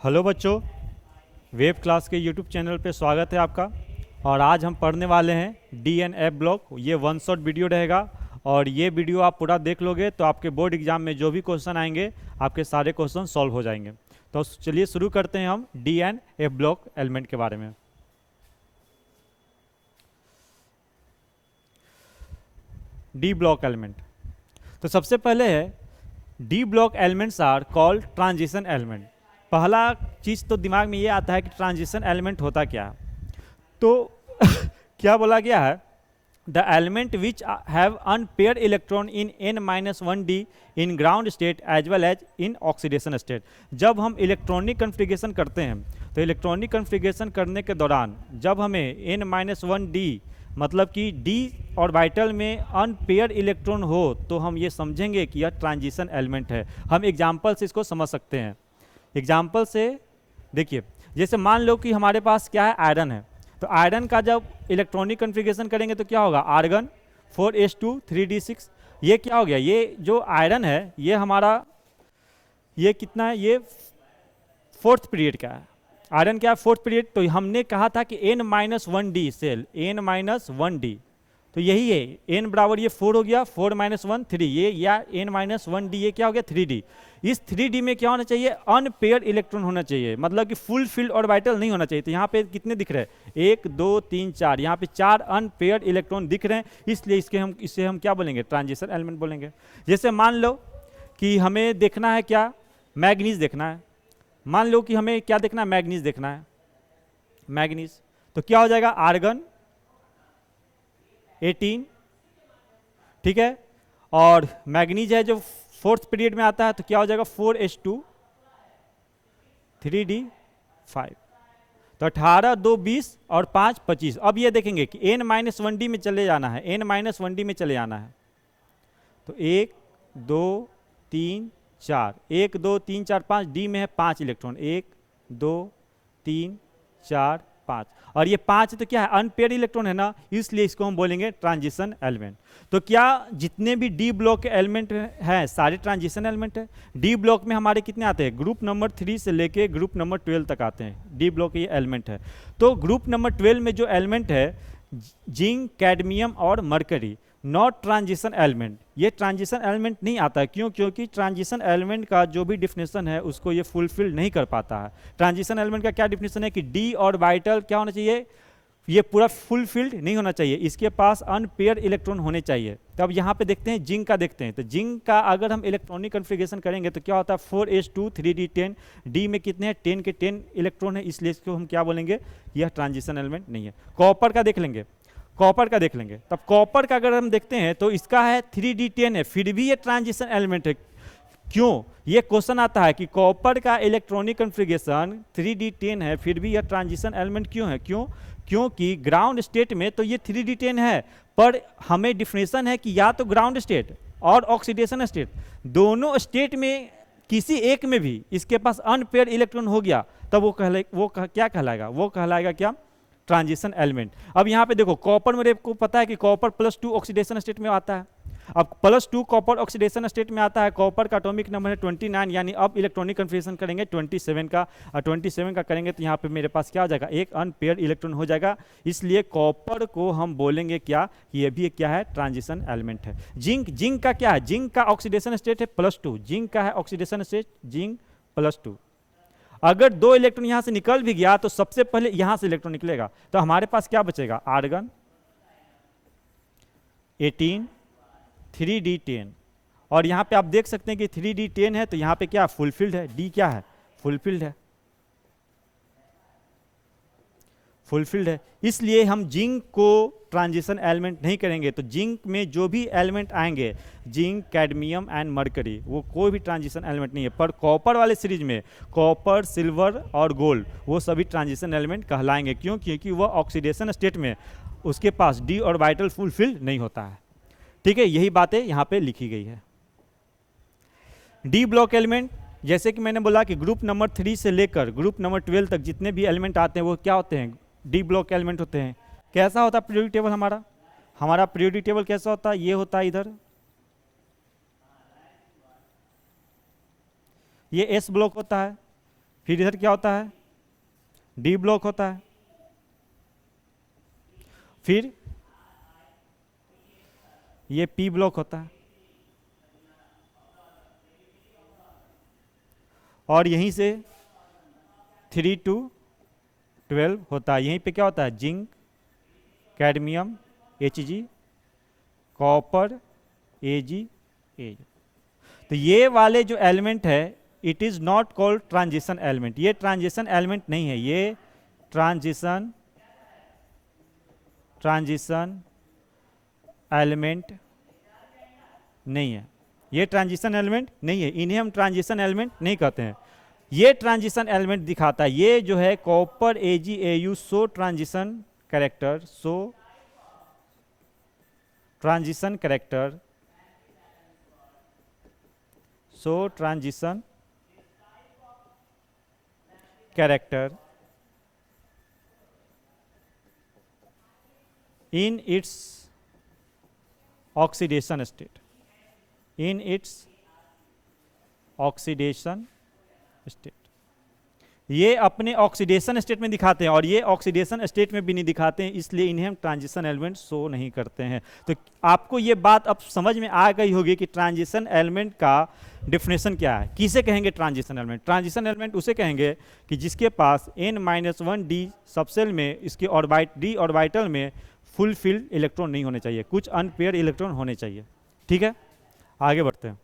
Hello बच्चों, web class के YouTube channel पे स्वागत है आपका। और आज हम पढ़ने वाले हैं डी एन एफ ब्लॉक। ये वन शॉट वीडियो रहेगा और ये वीडियो आप पूरा देख लोगे तो आपके बोर्ड एग्जाम में जो भी क्वेश्चन आएंगे आपके सारे क्वेश्चन सॉल्व हो जाएंगे। तो चलिए शुरू करते हैं हम D N F block element के बारे में। डी ब्लॉक एलिमेंट, तो सबसे पहले है D block elements are called transition element. पहला चीज़ तो दिमाग में ये आता है कि ट्रांजिशन एलिमेंट होता क्या है। तो क्या बोला गया है, the element which have unpair electron in n-1d in ground state as well as in oxidation state. जब हम इलेक्ट्रॉनिक कन्फिगरेशन करते हैं तो इलेक्ट्रॉनिक कन्फिगरेशन करने के दौरान जब हमें n-1d मतलब कि d ऑर्बिटल में अनपेयर इलेक्ट्रॉन हो तो हम ये समझेंगे कि यह ट्रांजिशन एलिमेंट है। हम एग्जाम्पल से इसको समझ सकते हैं। एग्जाम्पल से देखिए, जैसे मान लो कि हमारे पास क्या है, आयरन है। तो आयरन का जब इलेक्ट्रॉनिक कन्फिगरेशन करेंगे तो क्या होगा, आर्गन 4s2 3d6। ये क्या हो गया, ये जो आयरन है ये हमारा ये कितना है, ये फोर्थ पीरियड का है। आयरन क्या है, फोर्थ पीरियड। तो हमने कहा था कि n-1d सेल n-1d, तो यही है n बराबर ये 4 हो गया, 4 - 1 3, ये या n-1d ये क्या हो गया 3d। इस 3d में क्या होना चाहिए, अनपेयर इलेक्ट्रॉन होना चाहिए, मतलब कि फुल फील्ड ऑर्बिटल नहीं होना चाहिए। तो यहाँ पे कितने दिख रहे हैं, 1 2 3 4, यहाँ पे 4 अनपेयर इलेक्ट्रॉन दिख रहे हैं, इसलिए इसे हम क्या बोलेंगे, ट्रांजिशन एलिमेंट बोलेंगे। जैसे मान लो कि हमें देखना है क्या, मैग्नीज देखना है। मान लो कि हमें क्या देखना है, मैग्नीज देखना है, मैग्नीज। तो क्या हो जाएगा, आर्गन 18, ठीक है। और मैग्नीज है जो फोर्थ पीरियड में आता है, तो क्या हो जाएगा 4s2 3d5। तो 18 2 20 और 5 25। अब ये देखेंगे कि n-1d में चले जाना है, n-1d में चले जाना है। तो 1 2 3 4, 1 2 3 4 5, डी में है 5 इलेक्ट्रॉन, 1 2 3 4 5, और ये 5 तो क्या है, अनपेयर इलेक्ट्रॉन है ना, इसलिए इसको हम बोलेंगे ट्रांजिशन एलिमेंट। तो क्या जितने भी डी ब्लॉक के एलिमेंट हैं सारे ट्रांजिशन एलिमेंट है। डी ब्लॉक में हमारे कितने आते हैं, ग्रुप नंबर 3 से लेके ग्रुप नंबर 12 तक आते हैं। डी ब्लॉक ये एलिमेंट है। तो ग्रुप नंबर 12 में जो एलिमेंट है जिंक, कैडमियम और मरकरी, नॉट ट्रांजिशन एलिमेंट। ये ट्रांजिशन एलिमेंट नहीं आता है, क्यों, क्योंकि ट्रांजिशन एलिमेंट का जो भी डिफिनेशन है उसको ये फुलफिल नहीं कर पाता है। ट्रांजिशन एलिमेंट का क्या डिफिनेशन है कि डी ऑर्बिटल क्या होना चाहिए, ये पूरा फुलफिल्ड नहीं होना चाहिए, इसके पास अनपेयर इलेक्ट्रॉन होने चाहिए। तो अब यहाँ पे देखते हैं जिंक का, देखते हैं। तो जिंक का अगर हम इलेक्ट्रॉनिक कन्फिगरेशन करेंगे तो क्या होता है, 4s2 3d10, डी में कितने हैं, 10 के 10 इलेक्ट्रॉन है, इसलिए इसको हम क्या बोलेंगे, यह ट्रांजिशन एलिमेंट नहीं है। कॉपर का देख लेंगे, कॉपर का देख लेंगे। तब कॉपर का अगर हम देखते हैं तो इसका है 3d10 है, फिर भी ये ट्रांजिशन एलिमेंट है। क्यों, ये क्वेश्चन आता है कि कॉपर का इलेक्ट्रॉनिक कन्फिगरेशन 3d10 है फिर भी यह ट्रांजिशन एलिमेंट क्यों है। क्यों, क्योंकि ग्राउंड स्टेट में तो ये 3d10 है, पर हमें डिफिनेशन है कि या तो ग्राउंड स्टेट और ऑक्सीडेशन स्टेट, दोनों स्टेट में किसी एक में भी इसके पास अनपेयर इलेक्ट्रॉन हो गया तब क्या कहलाएगा, वो कहलाएगा क्या, ट्रांजिशन एलिमेंट। अब यहाँ पे देखो कॉपर में आपको पता है कि कॉपर +2 ऑक्सीडेशन स्टेट में आता है। अब +2 कॉपर ऑक्सीडेशन स्टेट में आता है, कॉपर का एटॉमिक नंबर है 29, यानी अब इलेक्ट्रॉनिक कन्फिगरेशन करेंगे 27 का, और 27 का करेंगे तो यहाँ पे मेरे पास क्या हो जाएगा, एक अनपेयर इलेक्ट्रॉन हो जाएगा। इसलिए कॉपर को हम बोलेंगे क्या, ये भी क्या है, ट्रांजिशन एलिमेंट है। जिंक, जिंक का क्या है, जिंक का ऑक्सीडेशन स्टेट है +2, जिंक का है ऑक्सीडेशन स्टेट जिंक +2। अगर 2 इलेक्ट्रॉन यहां से निकल भी गया तो सबसे पहले यहां से इलेक्ट्रॉन निकलेगा, तो हमारे पास क्या बचेगा, आर्गन 18 3d10। और यहां पे आप देख सकते हैं कि 3d10 है तो यहां पे क्या फुलफिल्ड है, डी क्या है, फुलफिल्ड है, फुलफिल्ड है। इसलिए हम जिंक को ट्रांजिशन एलिमेंट नहीं करेंगे। तो जिंक में जो भी एलिमेंट आएंगे, जिंक, कैडमियम एंड मरकरी, वो कोई भी ट्रांजिशन एलिमेंट नहीं है। पर कॉपर वाले सीरीज में कॉपर, सिल्वर और गोल्ड वो सभी ट्रांजिशन एलिमेंट कहलाएंगे। क्यों, क्योंकि वह ऑक्सीडेशन स्टेट में उसके पास डी ऑर्बिटल फुलफिल नहीं होता है। ठीक है, यही बातें यहाँ पे लिखी गई है। डी ब्लॉक एलिमेंट, जैसे कि मैंने बोला कि ग्रुप नंबर 3 से लेकर ग्रुप नंबर 12 तक जितने भी एलिमेंट आते हैं वो क्या होते हैं, डी ब्लॉक एलिमेंट होते हैं। कैसा होता है पीरियोडिक टेबल हमारा पीरियोडिक टेबल कैसा होता है, ये होता है इधर, ये एस ब्लॉक होता है, फिर इधर क्या होता है, डी ब्लॉक होता है, फिर ये पी ब्लॉक होता है, और यहीं से 3 to 12 होता है। यहीं पे क्या होता है, zinc, cadmium, Hg, copper, Ag, Ag। तो ये वाले जो एलिमेंट है, it is not called transition element, ये ट्रांजिशन एलिमेंट नहीं है, ये ट्रांजिशन एलिमेंट नहीं है, ये ट्रांजिशन एलिमेंट नहीं है, इन्हें हम ट्रांजिशन एलिमेंट नहीं कहते हैं। ये ट्रांजिशन एलिमेंट दिखाता है, ये जो है copper, AgAu so transition character, so transition character, so transition character in its oxidation state, in its oxidation state। ये अपने ऑक्सीडेशन स्टेट में दिखाते हैं और ये ऑक्सीडेशन स्टेट में भी नहीं दिखाते हैं, इसलिए इन्हें हम ट्रांजिशन एलिमेंट शो नहीं करते हैं। तो आपको ये बात अब समझ में आ गई होगी कि ट्रांजिशन एलिमेंट का डिफिनेशन क्या है। किसे कहेंगे ट्रांजिशन एलिमेंट? ट्रांजिशन एलिमेंट उसे कहेंगे कि जिसके पास n-1d सबसेल में इसके डी ऑर्बिटल में फुल फिल्ड इलेक्ट्रॉन नहीं होने चाहिए, कुछ अनपेयर इलेक्ट्रॉन होने चाहिए। ठीक है, आगे बढ़ते हैं।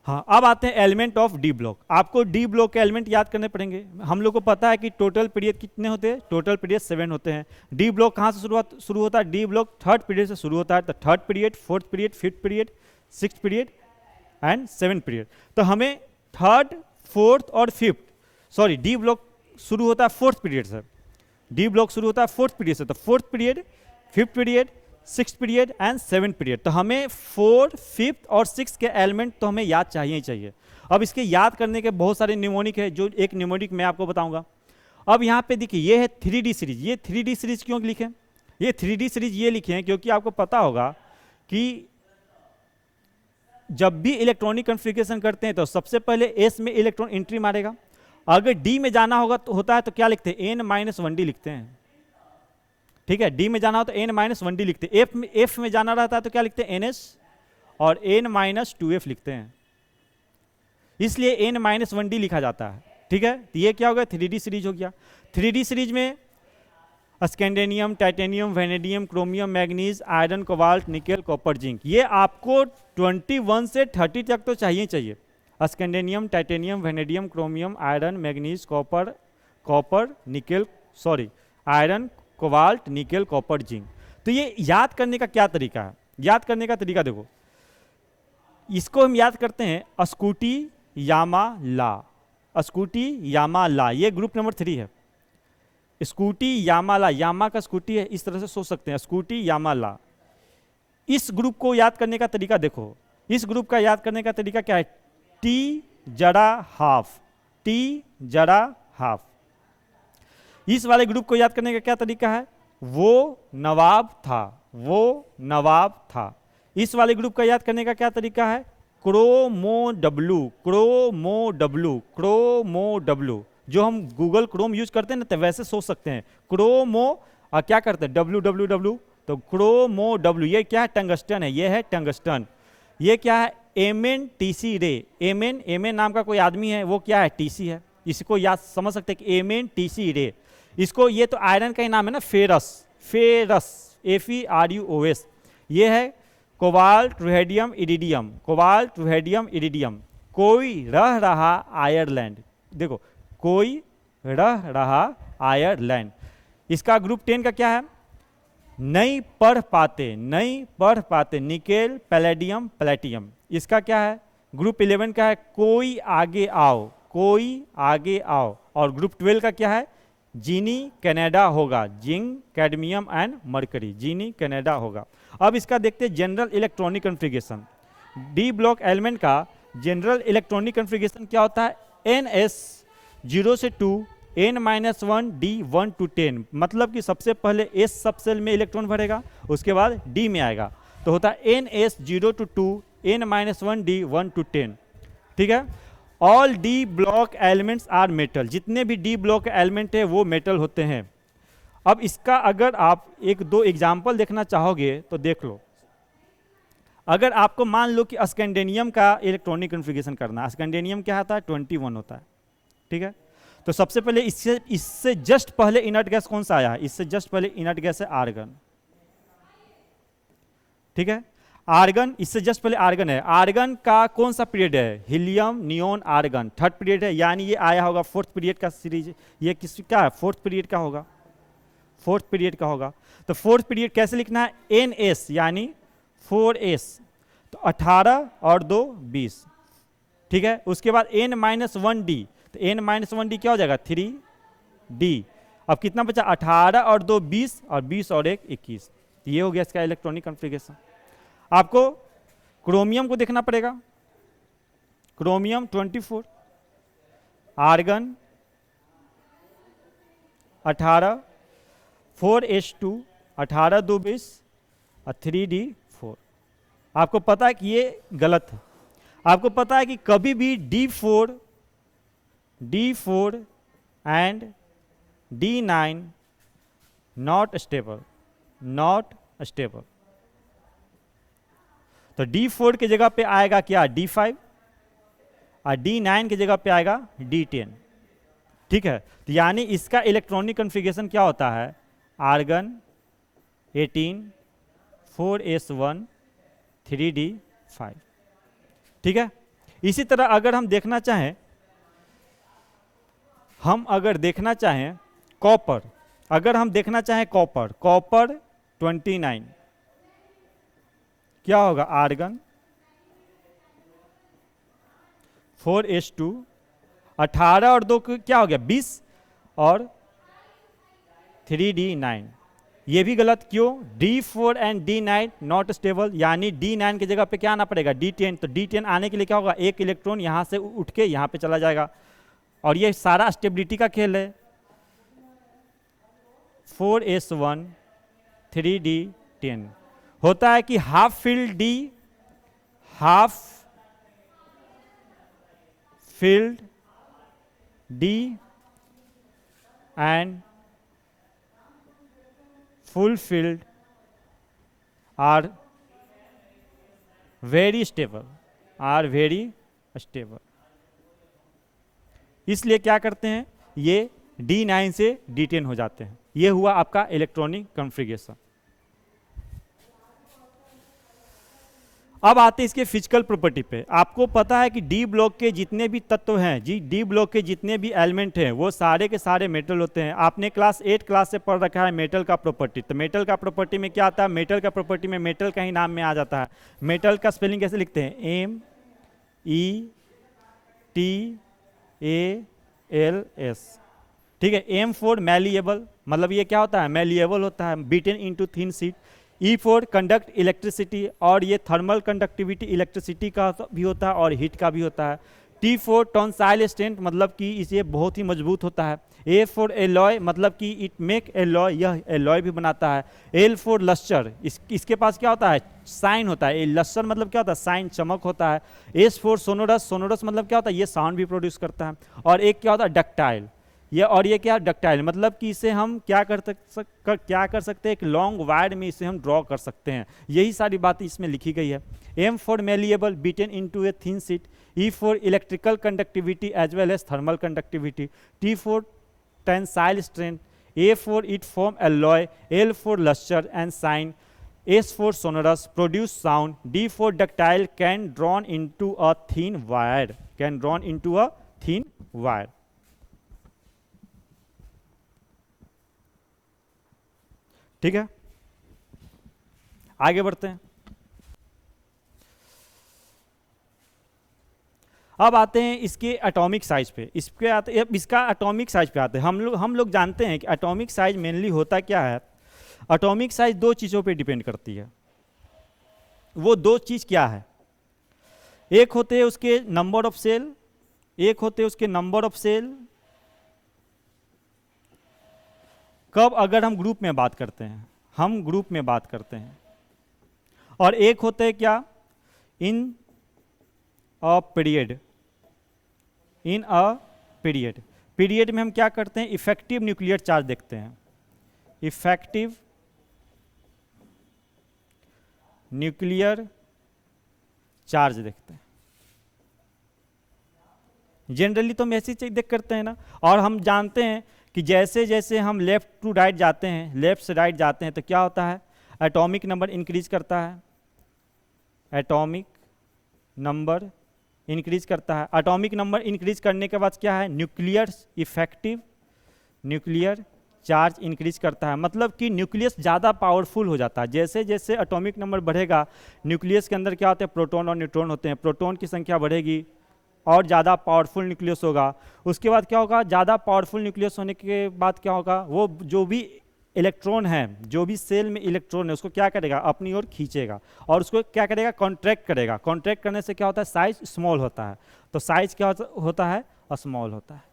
हाँ, अब आते हैं एलिमेंट ऑफ डी ब्लॉक। आपको डी ब्लॉक के एलिमेंट याद करने पड़ेंगे। हम लोग को पता है कि टोटल पीरियड कितने होते हैं, टोटल पीरियड 7 होते हैं। डी ब्लॉक कहाँ से शुरू होता है? डी ब्लॉक थर्ड पीरियड से शुरू होता है। तो third period, fourth period, fifth period, sixth period and seventh period. तो हमें थर्ड, फोर्थ और फिफ्थ, डी ब्लॉक शुरू होता है फोर्थ पीरियड से, डी ब्लॉक शुरू होता है फोर्थ पीरियड से। तो fourth period, fifth period, sixth period and seventh period. तो हमें 4, 5th और 6th के एलिमेंट तो हमें याद चाहिए ही चाहिए। अब इसके याद करने के बहुत सारे निमोनिक है, जो एक निमोनिक मैं आपको बताऊंगा। अब यहाँ पे देखिए, ये है 3D सीरीज। ये 3D सीरीज क्यों लिखे? ये 3D सीरीज ये लिखे हैं क्योंकि आपको पता होगा कि जब भी इलेक्ट्रॉनिक कॉन्फ़िगरेशन करते हैं तो सबसे पहले एस में इलेक्ट्रॉन एंट्री मारेगा। अगर डी में जाना होगा तो होता है तो क्या लिखते हैं? n-1d लिखते हैं। ठीक है, डी में जाना हो तो n-1d लिखते हैं। एफ में जाना रहता है तो क्या लिखते हैं? ns और n-2f लिखते हैं, इसलिए n-1d लिखा जाता है। ठीक है, तो ये क्या हो गया? 3D सीरीज हो गया। 3D सीरीज में scandium, titanium, vanadium, chromium, manganese, iron, cobalt, nickel, copper, zinc. ये आपको 21 से 30 तक तो चाहिए चाहिए। Scandium, titanium, vanadium, chromium, iron, manganese, copper, nickel, iron, cobalt, nickel, copper, zinc. तो ये याद करने का क्या तरीका है? याद करने का तरीका देखो, इसको हम याद करते हैं स्कूटी, यामा, ला। स्कूटी, यामा, ला, ये ग्रुप नंबर 3 है। स्कूटी, यामा, ला, यामा का स्कूटी है, इस तरह से सोच सकते हैं, स्कूटी, यामा, ला। इस ग्रुप को याद करने का तरीका देखो, इस ग्रुप का याद करने का तरीका क्या है? टी जड़ा हाफ, टी जड़ा हाफ। इस वाले ग्रुप को याद करने का क्या तरीका है? वो नवाब था, वो नवाब था। इस वाले ग्रुप का याद करने का क्या तरीका है? Chromo W, chromo W, chromo W. जो हम गूगल क्रोम यूज करते हैं ना, तो वैसे सोच सकते हैं क्रोमो, और क्या करते हैं? www, तो क्रोमो डब्लू। ये क्या है? टंगस्टन है, ये है टंगस्टन। ये क्या है? MnTc रे। एमएन नाम का कोई आदमी है, वो क्या है? टीसी है। इसको याद समझ सकते हैं कि MnTc रे। इसको, ये तो आयरन का ही नाम है ना, फेरस, FeRuOs। ये है कोबाल्ट, रुहेडियम, इरिडियम, कोबाल्ट, रुहेडियम, इरिडियम। कोई रह रहा आयरलैंड, देखो, कोई रह रहा आयरलैंड। इसका ग्रुप 10 का क्या है? नहीं पढ़ पाते, नहीं पढ़ पाते, निकेल, पैलेडियम, प्लेटियम। इसका क्या है? ग्रुप 11 का है कोई आगे आओ, कोई आगे आओ। और ग्रुप 12 का क्या है? जीनी, कनाडा होगा, जिंक, कैडमियम एंड मरकरी, जीनी, कनाडा होगा। अब इसका देखते हैं general electronic configuration. D block element का जनरल इलेक्ट्रॉनिक कॉन्फ़िगरेशन क्या होता है? NS 0 से 2, n-1d 1 to 10। मतलब कि सबसे पहले S सबसेल में इलेक्ट्रॉन भरेगा, उसके बाद D में आएगा, तो होता है NS 0 to 2, n-1d 1 to 10। ठीक है, all D block elements are metal, जितने भी डी ब्लॉक एलिमेंट है वो मेटल होते हैं। अब इसका अगर आप एक दो एग्जाम्पल देखना चाहोगे तो देख लो। अगर आपको मान लो कि स्कैंडेनियम का इलेक्ट्रॉनिक कॉन्फ़िगरेशन करना, स्कैंडेनियम क्या होता है 21 होता है, ठीक है। तो सबसे पहले इससे जस्ट पहले इनर्ट गैस कौन सा आया है, इससे जस्ट पहले इनर्ट गैस है आर्गन, ठीक है। आर्गन, इससे जस्ट पहले आर्गन है। आर्गन का कौन सा पीरियड है, helium neon argon, third period है, यानी ये आया होगा फोर्थ पीरियड का सीरीज। ये किसका है, फोर्थ पीरियड का होगा, फोर्थ पीरियड का होगा। तो फोर्थ पीरियड कैसे लिखना है, NS यानी 4s, तो 18 और 2 20, ठीक है। उसके बाद n-1d, तो n-1d क्या हो जाएगा 3d। अब कितना बचा, 18 और 2 20 और 20 और 1 21। ये हो गया इसका इलेक्ट्रॉनिक कॉन्फ़िगरेशन। आपको क्रोमियम को देखना पड़ेगा, क्रोमियम 24, आर्गन 18, 4s2, 18 2 20 और 3d4। आपको पता है कि ये गलत है। आपको पता है कि कभी भी D4 and D9 not stable, not stable. तो D4 की जगह पे आएगा क्या D5 और D9 की जगह पे आएगा D10, ठीक है। तो यानी इसका इलेक्ट्रॉनिक कॉन्फ़िगरेशन क्या होता है, आर्गन 18, 4s1, 3d5, ठीक है। इसी तरह अगर हम देखना चाहें, कॉपर, अगर हम देखना चाहें कॉपर 29 क्या होगा, आर्गन 4s2, 18 और 2 क्या हो गया 20 और 3d9। ये भी गलत, क्यों, D4 and D9 not stable, यानी D9 की जगह पे क्या आना पड़ेगा D10। तो D10 आने के लिए क्या होगा, एक इलेक्ट्रॉन यहां से उठ के यहां पे चला जाएगा, और ये सारा स्टेबिलिटी का खेल है। 4s1, 3d10 होता है कि half field D, half field D and full filled are very stable, इसलिए क्या करते हैं, ये D9 से D10 हो जाते हैं। ये हुआ आपका इलेक्ट्रॉनिक कॉन्फ़िगरेशन। अब आते हैं इसके फिजिकल प्रॉपर्टी पे। आपको पता है कि डी ब्लॉक के जितने भी तत्व हैं जी, डी ब्लॉक के जितने भी एलिमेंट हैं वो सारे के सारे मेटल होते हैं। आपने क्लास 8 से पढ़ रखा है मेटल का प्रॉपर्टी। तो मेटल का प्रॉपर्टी में क्या आता है, मेटल का प्रॉपर्टी में मेटल का ही नाम में आ जाता है। मेटल का स्पेलिंग कैसे लिखते हैं, METALS, ठीक है। M फॉर मैलिएबल, मतलब ये क्या होता है, मैलिएबल होता है, beaten into thin sheet. E for conduct electricity, और ये थर्मल कंडक्टिविटी इलेक्ट्रिसिटी का भी होता है और हीट का भी होता है। T फॉर टॉन्साइल स्ट्रेंथ, मतलब कि इसे बहुत ही मजबूत होता है। A फॉर एलॉय, मतलब कि इट मेक एलॉय, यह एलॉय भी बनाता है। L फॉर लस्टर, इसके पास क्या होता है, साइन होता है। लस्टर मतलब क्या होता है, साइन, चमक होता है। S फॉर सोनोरस, सोनोरस मतलब क्या होता है, ये साउंड भी प्रोड्यूस करता है। और एक क्या होता है, डक्टाइल, ये क्या डक्टाइल, मतलब कि इसे हम क्या कर सकते हैं, एक लॉन्ग वायर में इसे हम ड्रॉ कर सकते हैं। यही सारी बातें इसमें लिखी गई है। M for malleable, beaten into a thin sheet. E for electrical conductivity as well as thermal conductivity. T for tensile strength. A for it form alloy. L for luster and shine. S for sonorous, produce sound. D for ductile, can drawn into a thin wire, can drawn into a thin wire. ठीक है, आगे बढ़ते हैं। अब आते हैं इसके atomic size पे। इसका एटॉमिक साइज पे आते हैं। हम लोग जानते हैं कि एटॉमिक साइज मेनली होता क्या है। एटॉमिक साइज दो चीज़ों पे डिपेंड करती है। वो दो चीज़ क्या है, एक होते हैं उसके नंबर ऑफ सेल, एक होते हैं उसके नंबर ऑफ सेल कब, अगर हम ग्रुप में बात करते हैं, हम ग्रुप में बात करते हैं। और एक होते हैं क्या, in a period, in a period. Period में हम क्या करते हैं, इफेक्टिव न्यूक्लियर चार्ज देखते हैं, इफेक्टिव न्यूक्लियर चार्ज देखते हैं। जनरली तो हम ऐसी चीज देख करते हैं ना, और हम जानते हैं कि जैसे जैसे हम लेफ्ट टू राइट जाते हैं, लेफ्ट से राइट जाते हैं, तो क्या होता है, एटॉमिक नंबर इंक्रीज करता है, एटॉमिक नंबर इंक्रीज करता है। एटॉमिक नंबर इंक्रीज करने के बाद क्या है, nuclear effective nuclear charge increase करता है, मतलब कि न्यूक्लियस ज़्यादा पावरफुल हो जाता है। जैसे जैसे एटॉमिक नंबर बढ़ेगा, न्यूक्लियस के अंदर क्या होते हैं, प्रोटॉन और न्यूट्रॉन होते हैं, प्रोटॉन की संख्या बढ़ेगी और ज़्यादा पावरफुल न्यूक्लियस होगा। उसके बाद क्या होगा, ज़्यादा पावरफुल न्यूक्लियस होने के बाद क्या होगा, वो जो भी इलेक्ट्रॉन है, जो भी सेल में इलेक्ट्रॉन है, उसको क्या करेगा, अपनी ओर खींचेगा और उसको क्या करेगा, कॉन्ट्रैक्ट करेगा। कॉन्ट्रैक्ट करने से क्या होता है, साइज स्मॉल होता है। तो साइज क्या होता है, स्मॉल होता है,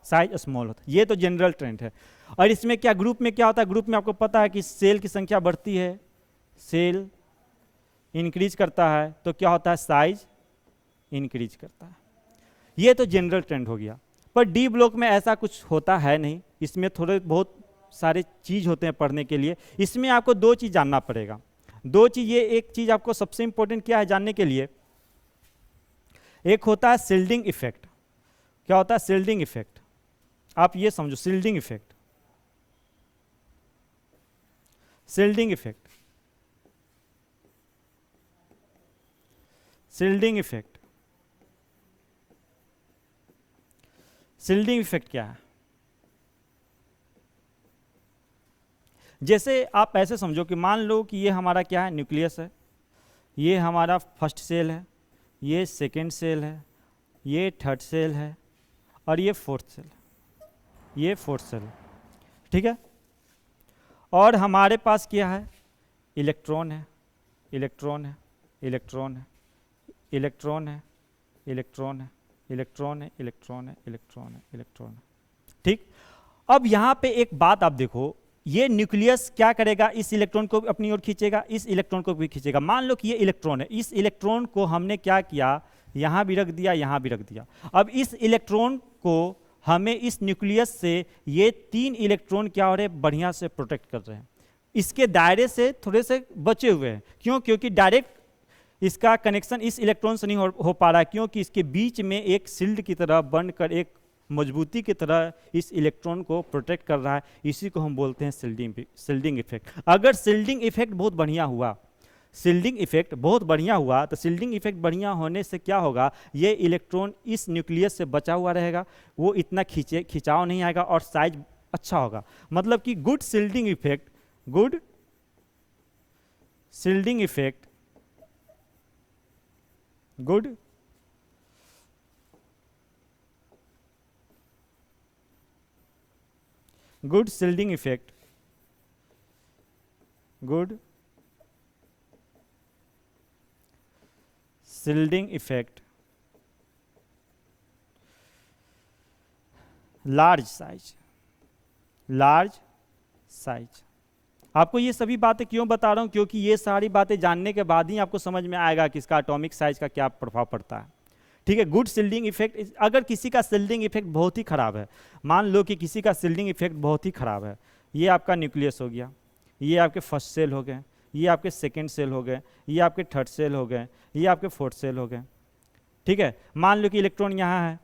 साइज स्मॉल होता है। ये तो जनरल ट्रेंड है। और इसमें क्या, ग्रुप में क्या होता है, ग्रुप में आपको पता है कि सेल की संख्या बढ़ती है, सेल इंक्रीज करता है, तो क्या होता है, साइज इंक्रीज करता है। ये तो जनरल ट्रेंड हो गया। पर डी ब्लॉक में ऐसा कुछ होता है नहीं, इसमें थोड़े बहुत सारे चीज होते हैं पढ़ने के लिए। इसमें आपको दो चीज जानना पड़ेगा, दो चीज। ये एक चीज आपको सबसे इंपॉर्टेंट क्या है जानने के लिए, एक होता है शिल्डिंग इफेक्ट। क्या होता है, शिल्डिंग इफेक्ट। आप ये समझो, shielding effect, shielding effect, shielding effect. Shielding effect क्या है, जैसे आप ऐसे समझो कि मान लो कि ये हमारा क्या है, न्यूक्लियस है, ये हमारा फर्स्ट सेल है, ये सेकेंड सेल है, ये थर्ड सेल है और ये फोर्थ सेल, ये फोर्थ सेल, ठीक है। और हमारे पास क्या है, इलेक्ट्रॉन है, इलेक्ट्रॉन है, इलेक्ट्रॉन है, इलेक्ट्रॉन है, इलेक्ट्रॉन है, इलेक्ट्रॉन है, इलेक्ट्रॉन है, इलेक्ट्रॉन है, इलेक्ट्रॉन है, ठीक। अब यहाँ पे एक बात आप देखो, ये न्यूक्लियस क्या करेगा, इस इलेक्ट्रॉन को अपनी ओर खींचेगा, इस इलेक्ट्रॉन को भी खींचेगा। मान लो कि ये इलेक्ट्रॉन है, इस इलेक्ट्रॉन को हमने क्या किया, यहाँ भी रख दिया, यहाँ भी रख दिया। अब इस इलेक्ट्रॉन को हमें इस न्यूक्लियस से ये तीन इलेक्ट्रॉन क्या हो रहे हैं, बढ़िया से प्रोटेक्ट कर रहे हैं, इसके दायरे से थोड़े से बचे हुए हैं। क्यों, क्योंकि डायरेक्ट इसका कनेक्शन इस इलेक्ट्रॉन से नहीं हो पा रहा है, क्योंकि इसके बीच में एक शील्ड की तरह बनकर, एक मजबूती की तरह इस इलेक्ट्रॉन को प्रोटेक्ट कर रहा है। इसी को हम बोलते हैं शील्डिंग इफेक्ट। अगर शील्डिंग इफेक्ट बहुत बढ़िया हुआ, शील्डिंग इफेक्ट बहुत बढ़िया हुआ, तो शील्डिंग इफेक्ट बढ़िया होने से क्या होगा, ये इलेक्ट्रॉन इस न्यूक्लियस से बचा हुआ रहेगा, वो इतना खिंचाव नहीं आएगा और साइज अच्छा होगा। मतलब कि good shielding effect, good shielding effect, good good shielding effect, good shielding effect, large size, large size। आपको ये सभी बातें क्यों बता रहा हूँ, क्योंकि ये सारी बातें जानने के बाद ही आपको समझ में आएगा कि इसका एटॉमिक साइज का क्या प्रभाव पड़ता है, ठीक है। गुड शील्डिंग इफेक्ट, अगर किसी का शील्डिंग इफेक्ट बहुत ही खराब है, मान लो कि किसी का शील्डिंग इफेक्ट बहुत ही खराब है, ये आपका न्यूक्लियस हो गया, ये आपके फर्स्ट सेल हो गए, ये आपके सेकंड सेल हो गए, ये आपके थर्ड सेल हो गए, ये आपके फोर्थ सेल हो गए, ठीक है। मान लो कि इलेक्ट्रॉन यहाँ है,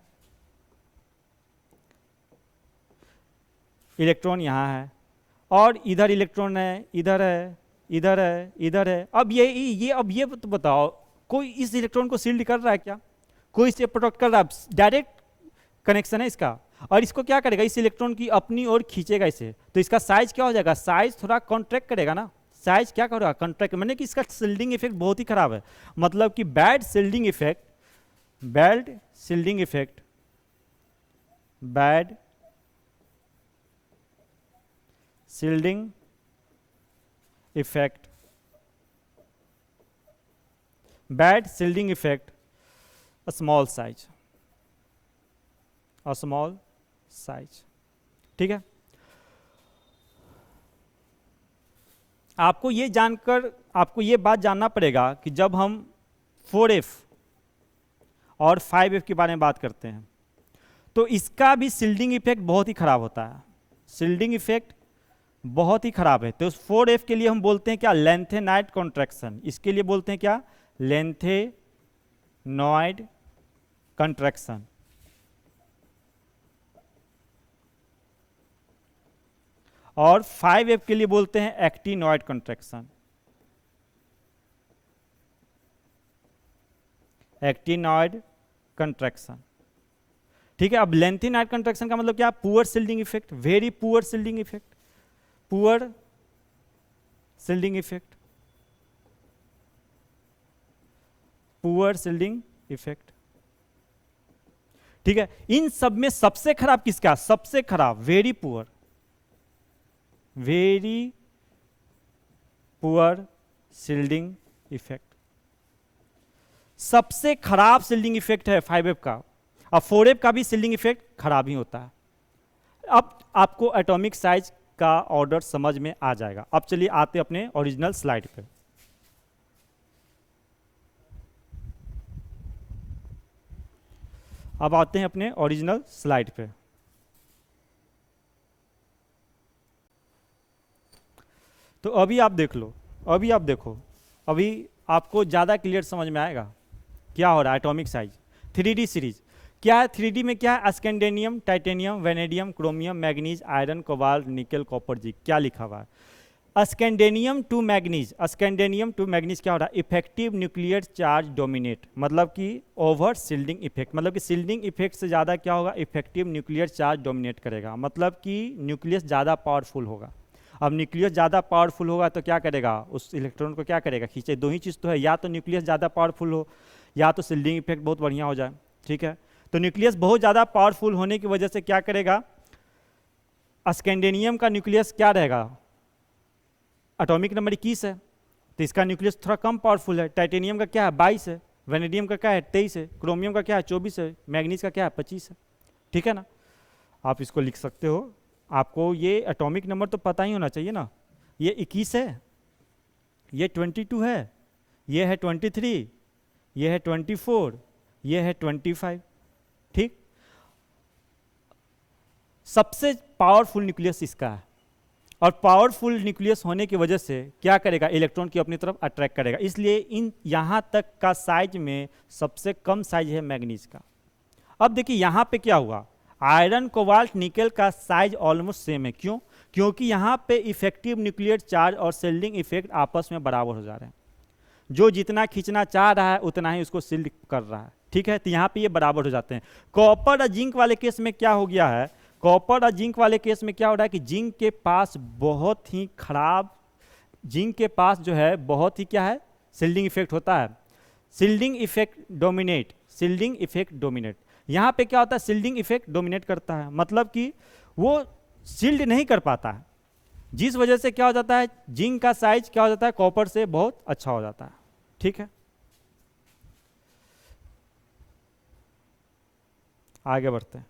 इलेक्ट्रॉन यहाँ है और इधर इलेक्ट्रॉन है, इधर है, इधर है, इधर है। अब ये तो बताओ, कोई इस इलेक्ट्रॉन को शील्ड कर रहा है क्या, कोई इसे प्रोटेक्ट कर रहा है, डायरेक्ट कनेक्शन है इसका, और इसको क्या करेगा, इस इलेक्ट्रॉन की अपनी ओर खींचेगा इसे, तो इसका साइज क्या हो जाएगा, साइज थोड़ा कॉन्ट्रैक्ट करेगा ना, साइज क्या करेगा, कॉन्ट्रैक्ट, मैंने कि इसका शील्डिंग इफेक्ट बहुत ही खराब है। मतलब कि bad shielding effect, bad shielding effect, bad shielding effect, bad shielding effect, small size, small size, ठीक है। आपको ये जानकर, आपको ये बात जानना पड़ेगा कि जब हम 4F और 5F के बारे में बात करते हैं, तो इसका भी शिल्डिंग इफेक्ट बहुत ही खराब होता है, शिल्डिंग इफेक्ट बहुत ही खराब है। तो 4F के लिए हम बोलते हैं क्या, लेंथेनॉइड कॉन्ट्रैक्शन, इसके लिए बोलते हैं क्या, लेंथेनॉइड कॉन्ट्रैक्शन। और 5F के लिए बोलते हैं एक्टिनॉइड कॉन्ट्रैक्शन, एक्टिनॉइड कॉन्ट्रैक्शन। ठीक है, अब लेंथेनॉइड कॉन्ट्रैक्शन का मतलब क्या, poor shielding effect, very poor shielding effect, poor shielding effect, poor shielding effect. ठीक है, इन सब में सबसे खराब किसका, सबसे खराब very poor, very poor shielding effect, सबसे खराब शिल्डिंग इफेक्ट है 5F का। अब 4F का भी शिल्डिंग इफेक्ट खराब ही होता है। अब आपको एटॉमिक साइज का ऑर्डर समझ में आ जाएगा। अब चलिए आते अपने ओरिजिनल स्लाइड पे। अब आते हैं अपने ओरिजिनल स्लाइड पे। तो अभी आप देख लो, अभी आप देखो, अभी आपको ज़्यादा क्लियर समझ में आएगा क्या हो रहा है। एटॉमिक साइज 3D सीरीज क्या है, 3D में क्या है, scandium, titanium, vanadium, chromium, manganese, iron, cobalt, nickel, copper, zinc. क्या लिखा हुआ है, scandium to manganese, scandium to manganese क्या हो रहा है, इफेक्टिव न्यूक्लियर चार्ज डोमिनेट, मतलब कि ओवर शिल्डिंग इफेक्ट, मतलब कि शिल्डिंग इफेक्ट से ज़्यादा क्या होगा, इफेक्टिव न्यूक्लियर चार्ज डोमिनेट करेगा, मतलब कि न्यूक्लियस ज़्यादा पावरफुल होगा। अब न्यूक्लियस ज़्यादा पावरफुल होगा तो क्या करेगा, उस इलेक्ट्रॉन को क्या करेगा, खींचे। दो ही चीज़ तो है, या तो न्यूक्लियस ज़्यादा पावरफुल हो, या तो शिल्डिंग इफेक्ट बहुत बढ़िया हो जाए। ठीक है, तो न्यूक्लियस बहुत ज़्यादा पावरफुल होने की वजह से क्या करेगा, स्कैंडेनियम का न्यूक्लियस क्या रहेगा, एटॉमिक नंबर 21 है, तो इसका न्यूक्लियस थोड़ा कम पावरफुल है। टाइटेनियम का क्या है, 22 है, वेनेडियम का क्या है, 23 है, क्रोमियम का क्या है, 24 है, मैग्नीज का क्या है, 25 है। ठीक है ना, आप इसको लिख सकते हो। आपको ये एटॉमिक नंबर तो पता ही होना चाहिए ना, ये 21 है, ये 22 है, ये है 23, ये है 24, ये है 25। ठीक, सबसे पावरफुल न्यूक्लियस इसका है, और पावरफुल न्यूक्लियस होने की वजह से क्या करेगा, इलेक्ट्रॉन की अपनी तरफ अट्रैक्ट करेगा। इसलिए इन यहाँ तक का साइज में सबसे कम साइज है मैग्नीज का। अब देखिए यहाँ पे क्या हुआ, आयरन, कोबाल्ट, निकल का साइज ऑलमोस्ट सेम है। क्यों, क्योंकि यहाँ पे इफेक्टिव न्यूक्लियर चार्ज और शिल्डिंग इफेक्ट आपस में बराबर हो जा रहे हैं। जो जितना खींचना चाह रहा है उतना ही उसको शिल्ड कर रहा है। ठीक है, तो यहाँ पे ये बराबर हो जाते हैं। कॉपर और जिंक वाले केस में क्या हो गया है, कॉपर और जिंक वाले केस में क्या हो रहा है कि जिंक के पास बहुत ही खराब, जिंक के पास जो है बहुत ही क्या है, शिल्डिंग इफेक्ट होता है। Shielding effect dominate, shielding effect dominate. यहाँ पे क्या होता है, शिल्डिंग इफेक्ट डोमिनेट करता है, मतलब कि वो शिल्ड नहीं कर पाता है, जिस वजह से क्या हो जाता है, जिंक का साइज क्या हो जाता है, कॉपर से बहुत अच्छा हो जाता है। ठीक है, आगे बढ़ते हैं।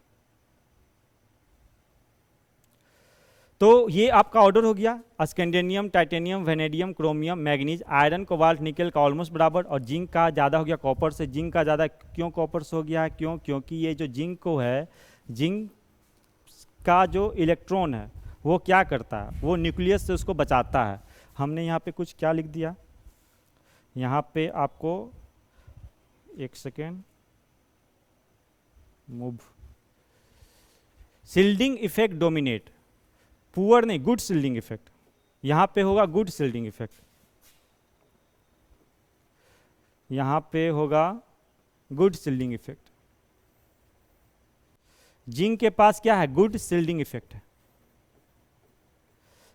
तो ये आपका ऑर्डर हो गया, scandium, titanium, vanadium, chromium, manganese, iron, cobalt, nickel का ऑलमोस्ट बराबर, और जिंक का ज़्यादा हो गया कॉपर से। जिंक का ज़्यादा क्यों कॉपर से हो गया है, क्यों, क्योंकि ये जो जिंक को है, जिंक का जो इलेक्ट्रॉन है वो क्या करता है, वो न्यूक्लियस से उसको बचाता है। हमने यहाँ पे कुछ क्या लिख दिया, यहाँ पे आपको एक second, move, shielding effect dominate, poor नहीं, गुड शिल्डिंग इफेक्ट, यहाँ पे होगा गुड शिल्डिंग इफेक्ट, यहाँ पे होगा गुड शिल्डिंग इफेक्ट। जिंक के पास क्या है, गुड शिल्डिंग इफेक्ट है।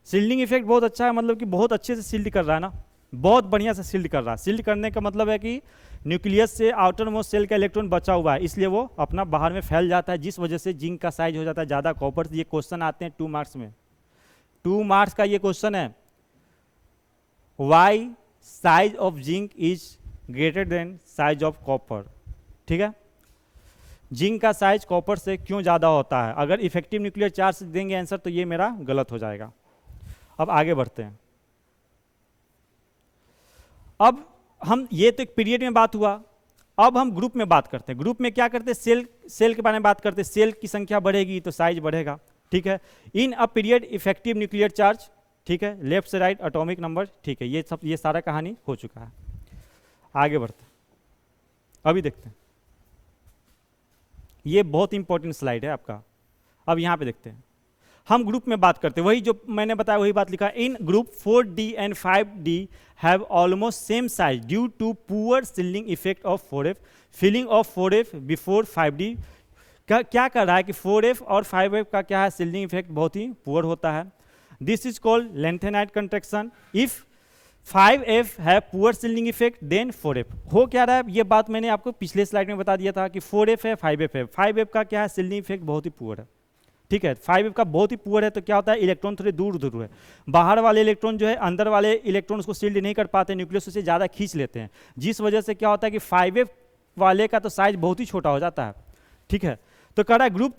शिल्डिंग इफेक्ट बहुत अच्छा है, मतलब कि बहुत अच्छे से शिल्ड कर रहा है ना, बहुत बढ़िया से शिल्ड कर रहा है। शिल्ड करने का मतलब है कि न्यूक्लियस से आउटर मोस्ट सेल का इलेक्ट्रॉन बचा हुआ है, इसलिए वो अपना बाहर में फैल जाता है, जिस वजह से जिंक का साइज हो जाता है ज़्यादा कॉपर से। ये क्वेश्चन आते हैं 2 मार्क्स में, 2 मार्क्स का ये क्वेश्चन है, why size of zinc is greater than size of copper. ठीक है, जिंक का साइज कॉपर से क्यों ज़्यादा होता है। अगर इफेक्टिव न्यूक्लियर चार्ज देंगे आंसर तो ये मेरा गलत हो जाएगा। अब आगे बढ़ते हैं। अब हम, ये तो एक पीरियड में बात हुआ, अब हम ग्रुप में बात करते हैं। ग्रुप में क्या करते हैं, सेल के बारे में बात करते हैं। सेल की संख्या बढ़ेगी तो साइज बढ़ेगा, ठीक है। In a period effective nuclear charge, ठीक है, लेफ्ट से राइट एटॉमिक नंबर, ठीक है। ये सारा कहानी हो चुका है। आगे बढ़ते हैं, अभी देखते हैं, ये बहुत इंपॉर्टेंट स्लाइड है आपका। अब यहाँ पे देखते हैं, हम ग्रुप में बात करते हैं, वही जो मैंने बताया वही बात लिखा है। In group 4D and 5D have almost same size due to poor shielding effect of 4F, filling of 4F before 5D। क्या कर रहा है कि 4F और 5F का क्या है, सिलिंग इफेक्ट बहुत ही पुअर होता है। This is called lanthanide contraction. If 5F है poor shielding effect then 4F। हो क्या रहा है, ये बात मैंने आपको पिछले स्लाइड में बता दिया था कि 4F है 5F है। 5F का क्या है, सिलिंग इफेक्ट बहुत ही पुअर है, ठीक है। 5F का बहुत ही पुअर है तो क्या होता है, इलेक्ट्रॉन थोड़े दूर दूर है, बाहर वाले इलेक्ट्रॉन जो है अंदर वाले इलेक्ट्रॉन उसको शील्ड नहीं कर पाते, न्यूक्लियस उसे ज़्यादा खींच लेते हैं, जिस वजह से क्या होता है कि 5F वाले का तो साइज बहुत ही छोटा हो जाता है, ठीक है। तो कह रहा है ग्रुप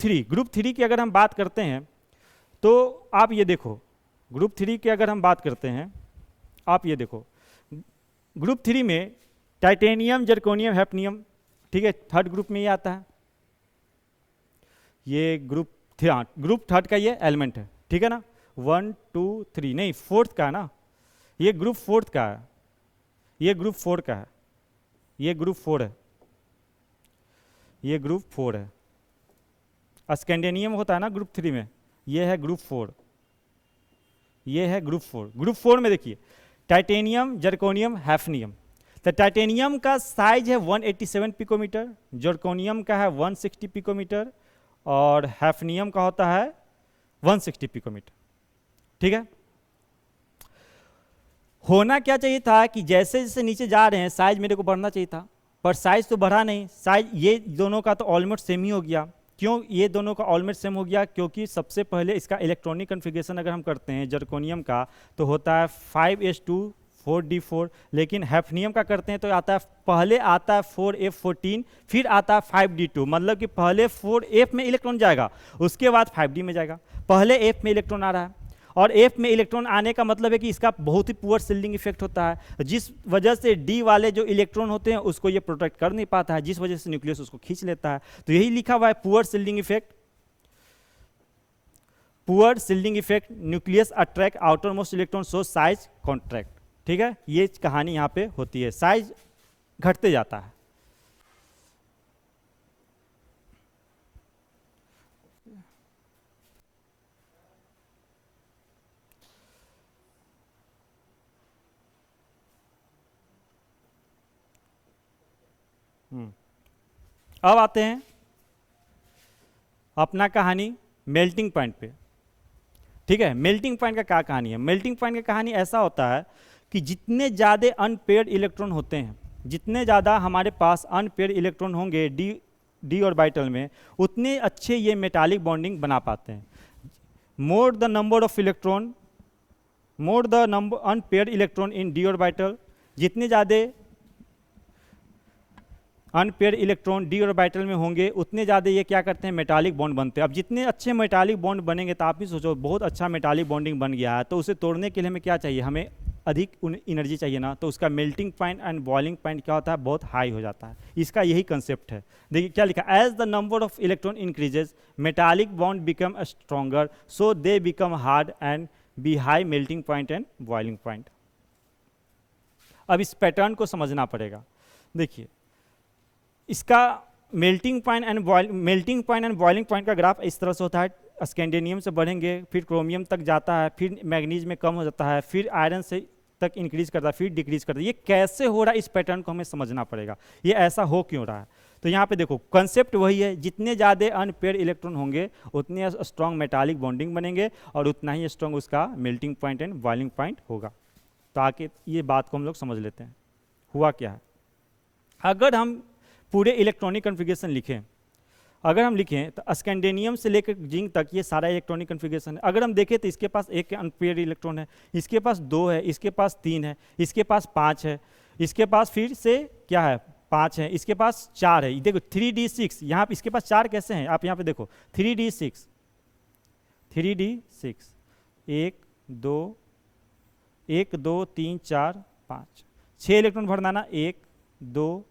थ्री की अगर हम बात करते हैं तो आप ये देखो, ग्रुप 3 की अगर हम बात करते हैं, आप ये देखो, ग्रुप 3 में टाइटेनियम, जर्कोनियम, हैफ्नियम, ठीक है, थर्ड ग्रुप में ये आता है। ये ग्रुप थर्ड का ये एलिमेंट है, ठीक है ना। 1 2 3 नहीं, फोर्थ का है ना, ये ग्रुप फोर्थ का है, ये ग्रुप 4 का है, ये ग्रुप 4 है, ये ग्रुप 4 है। स्कैंडिनेवियम होता है ना ग्रुप 3 में, ये है ग्रुप 4, ये है ग्रुप 4। ग्रुप 4 में देखिए टाइटेनियम, जर्कोनियम, हैफ्नियम। तो टाइटेनियम का साइज है 187 पिकोमीटर, जर्कोनियम का है 160 पिकोमीटर और हैफ्नियम का होता है 160 पिकोमीटर, ठीक है। होना क्या चाहिए था कि जैसे जैसे नीचे जा रहे हैं साइज मेरे को बढ़ना चाहिए था, पर साइज तो बढ़ा नहीं। साइज ये दोनों का तो ऑलमोस्ट सेम ही हो गया। क्यों ये दोनों का ऑलमोस्ट सेम हो गया, क्योंकि सबसे पहले इसका इलेक्ट्रॉनिक कन्फिगरेशन अगर हम करते हैं जर्कोनियम का तो होता है 5s2 4d4, लेकिन हैफ्नियम का करते हैं तो आता है, पहले आता है 4f14, फिर आता है 5d2। मतलब कि पहले 4f में इलेक्ट्रॉन जाएगा, उसके बाद 5d में जाएगा। पहले f में इलेक्ट्रॉन आ रहा है, और f में इलेक्ट्रॉन आने का मतलब है कि इसका बहुत ही पुअर सिल्डिंग इफेक्ट होता है, जिस वजह से d वाले जो इलेक्ट्रॉन होते हैं उसको ये प्रोटेक्ट कर नहीं पाता है, जिस वजह से न्यूक्लियस उसको खींच लेता है। तो यही लिखा हुआ है poor shielding effect, poor shielding effect, nucleus attract outer most electron so size contract, ठीक है। ये कहानी यहाँ पे होती है, साइज घटते जाता है। अब आते हैं अपना कहानी मेल्टिंग पॉइंट पे, ठीक है। मेल्टिंग पॉइंट का क्या कहानी है, मेल्टिंग पॉइंट का कहानी ऐसा होता है कि जितने ज़्यादा अनपेयर्ड इलेक्ट्रॉन होते हैं, जितने ज़्यादा हमारे पास अनपेयर्ड इलेक्ट्रॉन होंगे डी ऑर्बिटल में, उतने अच्छे ये मेटालिक बॉन्डिंग बना पाते हैं। More the number of electron, more the number unpaired electron in D orbital, जितने ज़्यादा अनपेयर इलेक्ट्रॉन डी ऑर्बिटल में होंगे उतने ज़्यादा ये क्या करते हैं, मेटालिक बॉन्ड बनते हैं। अब जितने अच्छे मेटालिक बॉन्ड बनेंगे, तो आप ही सोचो बहुत अच्छा मेटालिक बॉन्डिंग बन गया है, तो उसे तोड़ने के लिए हमें क्या चाहिए, हमें अधिक एनर्जी चाहिए ना, तो उसका melting point and boiling point क्या होता है, बहुत हाई हो जाता है। इसका यही कंसेप्ट है। देखिए क्या लिखा, as the number of electron increases metallic bond become stronger so they become hard and be high melting point and boiling point. अब इस पैटर्न को समझना पड़ेगा। देखिए इसका melting point and boiling point का ग्राफ इस तरह से होता है, स्कैंडिनेवियम से बढ़ेंगे, फिर क्रोमियम तक जाता है, फिर मैग्नीज में कम हो जाता है, फिर आयरन से तक इंक्रीज करता है, फिर डिक्रीज करता है। ये कैसे हो रहा है, इस पैटर्न को हमें समझना पड़ेगा, ये ऐसा हो क्यों रहा है। तो यहाँ पे देखो कंसेप्ट वही है, जितने ज़्यादा अनपेयर इलेक्ट्रॉन होंगे उतने स्ट्रॉन्ग मेटालिक बॉन्डिंग बनेंगे और उतना ही स्ट्रॉन्ग उसका melting point and boiling point होगा। तो आके ये बात को हम लोग समझ लेते हैं हुआ क्या है। अगर हम पूरे इलेक्ट्रॉनिक कन्फिगरेशन लिखें, अगर हम लिखें तो स्कैंडिनेवियम से लेकर जिंक तक ये सारा इलेक्ट्रॉनिक कन्फिगरेशन है। अगर हम देखें तो इसके पास एक अनपेयर इलेक्ट्रॉन है, इसके पास 2 है, इसके पास 3 है, इसके पास 5 है, इसके पास फिर से क्या है 5 है, इसके पास 4 है। देखो 3d6 यहाँ इसके पास 4 कैसे हैं, आप यहाँ पे देखो 3d6 1 2 3 4 5 6 इलेक्ट्रॉन भरना ना, 1 2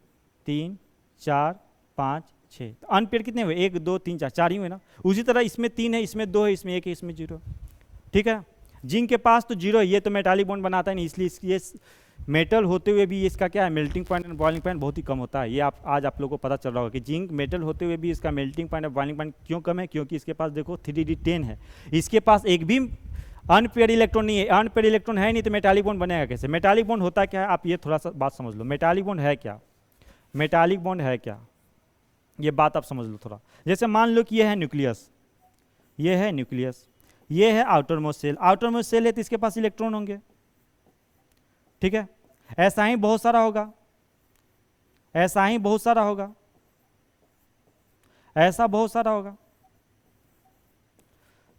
3 4 5 6, तो अनपेयर कितने हुए, 1 2 3 4, 4 ही हुए ना। उसी तरह इसमें 3 है, इसमें 2 है, इसमें 1 है, इसमें 0। ठीक है, जिंक के पास तो 0 है, ये तो मेटालिक बॉन्ड बनाता है नहीं, इसलिए ये मेटल होते हुए भी इसका क्या है, melting point and boiling point बहुत ही कम होता है। ये आज आप लोगों को पता चल रहा होगा कि जिंक मेटल होते हुए भी इसका मेल्टिंग पॉइंट और बॉइलिंग पॉइंट क्यों कम है, क्योंकि इसके पास देखो 3d10 है, इसके पास एक भी अनपेयर इलेक्ट्रॉन नहीं है। अनपेयर इलेक्ट्रॉन है नहीं तो मेटालिक बॉन्ड बनेगा कैसे। मेटालिक बॉन्ड होता क्या है, आप ये थोड़ा सा बात समझ लो। मेटालिक बॉन्ड है क्या, मेटालिक बॉन्ड है क्या, ये बात आप समझ लो थोड़ा। जैसे मान लो कि ये है न्यूक्लियस, ये है न्यूक्लियस, ये है outer most shell. Outer most shell है तो इसके पास इलेक्ट्रॉन होंगे, ठीक है। ऐसा ही बहुत सारा होगा, ऐसा ही बहुत सारा होगा, ऐसा बहुत सारा होगा।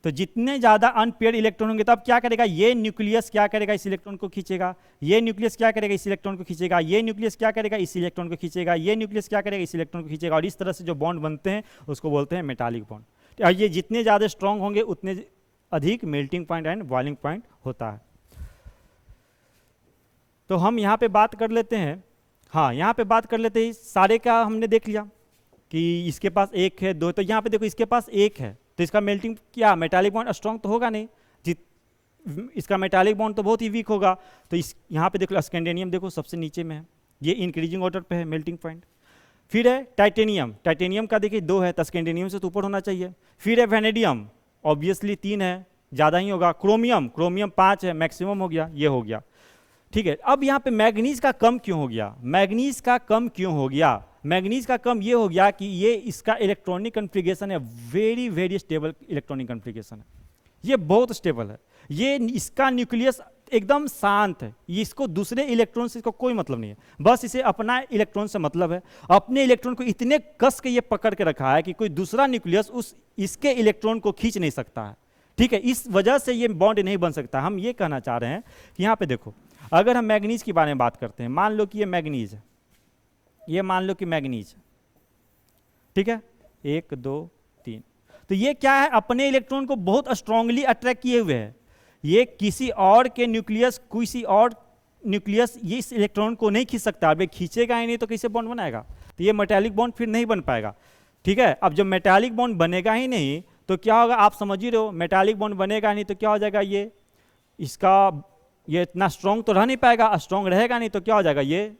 तो जितने ज्यादा अनपेयर इलेक्ट्रॉन होंगे तब क्या करेगा, ये न्यूक्लियस क्या करेगा, इस इलेक्ट्रॉन को खींचेगा, ये न्यूक्लियस क्या करेगा, इस इलेक्ट्रॉन को खींचेगा, ये न्यूक्लियस क्या करेगा, इस इलेक्ट्रॉन को खींचेगा, ये न्यूक्लियस क्या करेगा, इस इलेक्ट्रॉन को खींचेगा। और इस तरह से जो बॉन्ड बनते हैं उसको बोलते हैं मेटालिक बॉन्ड। और ये जितने ज्यादा स्ट्रांग होंगे उतने अधिक melting point and boiling point होता है। तो हम यहाँ पे बात कर लेते हैं, हाँ यहाँ पे बात कर लेते हैं, सारे का हमने देख लिया कि इसके पास 1 है 2, तो यहाँ पे देखो इसके पास 1 है तो इसका मेल्टिंग क्या, मेटालिक बॉन्ड स्ट्रांग तो होगा नहीं, इसका मेटालिक बॉन्ड तो बहुत ही वीक होगा। तो इस यहाँ पे देखो स्कैंडियम देखो सबसे नीचे में है, ये इंक्रीजिंग ऑर्डर पे है मेल्टिंग पॉइंट। फिर है टाइटेनियम, टाइटेनियम का देखिए 2 है तो स्कैंडियम से तो ऊपर होना चाहिए। फिर है वेनेडियम, ऑब्वियसली 3 है, ज़्यादा ही होगा। क्रोमियम, क्रोमियम 5 है, मैक्सिमम हो गया, ये हो गया, ठीक है। अब यहाँ पे मैग्नीज का कम क्यों हो गया, मैग्नीज का कम क्यों हो गया, मैग्नीज का कम ये हो गया कि ये इसका इलेक्ट्रॉनिक कन्फिगरेशन है very very stable electronic configuration है, ये बहुत स्टेबल है। ये इसका न्यूक्लियस एकदम शांत है, ये इसको दूसरे इलेक्ट्रॉन से इसको कोई मतलब नहीं है, बस इसे अपना इलेक्ट्रॉन से मतलब है। अपने इलेक्ट्रॉन को इतने कस के ये पकड़ के रखा है कि कोई दूसरा न्यूक्लियस उस इसके इलेक्ट्रॉन को खींच नहीं सकता है, ठीक है। इस वजह से ये बॉन्ड नहीं बन सकता। हम ये कहना चाह रहे हैं कि यहाँ पे देखो, अगर हम मैग्नीज के बारे में बात करते हैं, मान लो कि ये मैग्नीज है, ये मान लो कि मैग्नीज, ठीक है, 1 2 3, तो ये क्या है, अपने इलेक्ट्रॉन को बहुत स्ट्रांगली अट्रैक्ट किए हुए है। ये किसी और के न्यूक्लियस, किसी और न्यूक्लियस ये इस इलेक्ट्रॉन को नहीं खींच सकता। अब ये खींचेगा ही नहीं तो कैसे बॉन्ड बनाएगा, तो ये मेटालिक बॉन्ड फिर नहीं बन पाएगा, ठीक है। अब जब मेटालिक बॉन्ड बनेगा ही नहीं तो क्या होगा, आप समझ ही रहे हो, मेटालिक बॉन्ड बनेगा नहीं तो क्या हो जाएगा, ये इसका ये इतना स्ट्रॉन्ग तो रह नहीं पाएगा, स्ट्रॉन्ग रहेगा नहीं तो क्या हो जाएगा, ये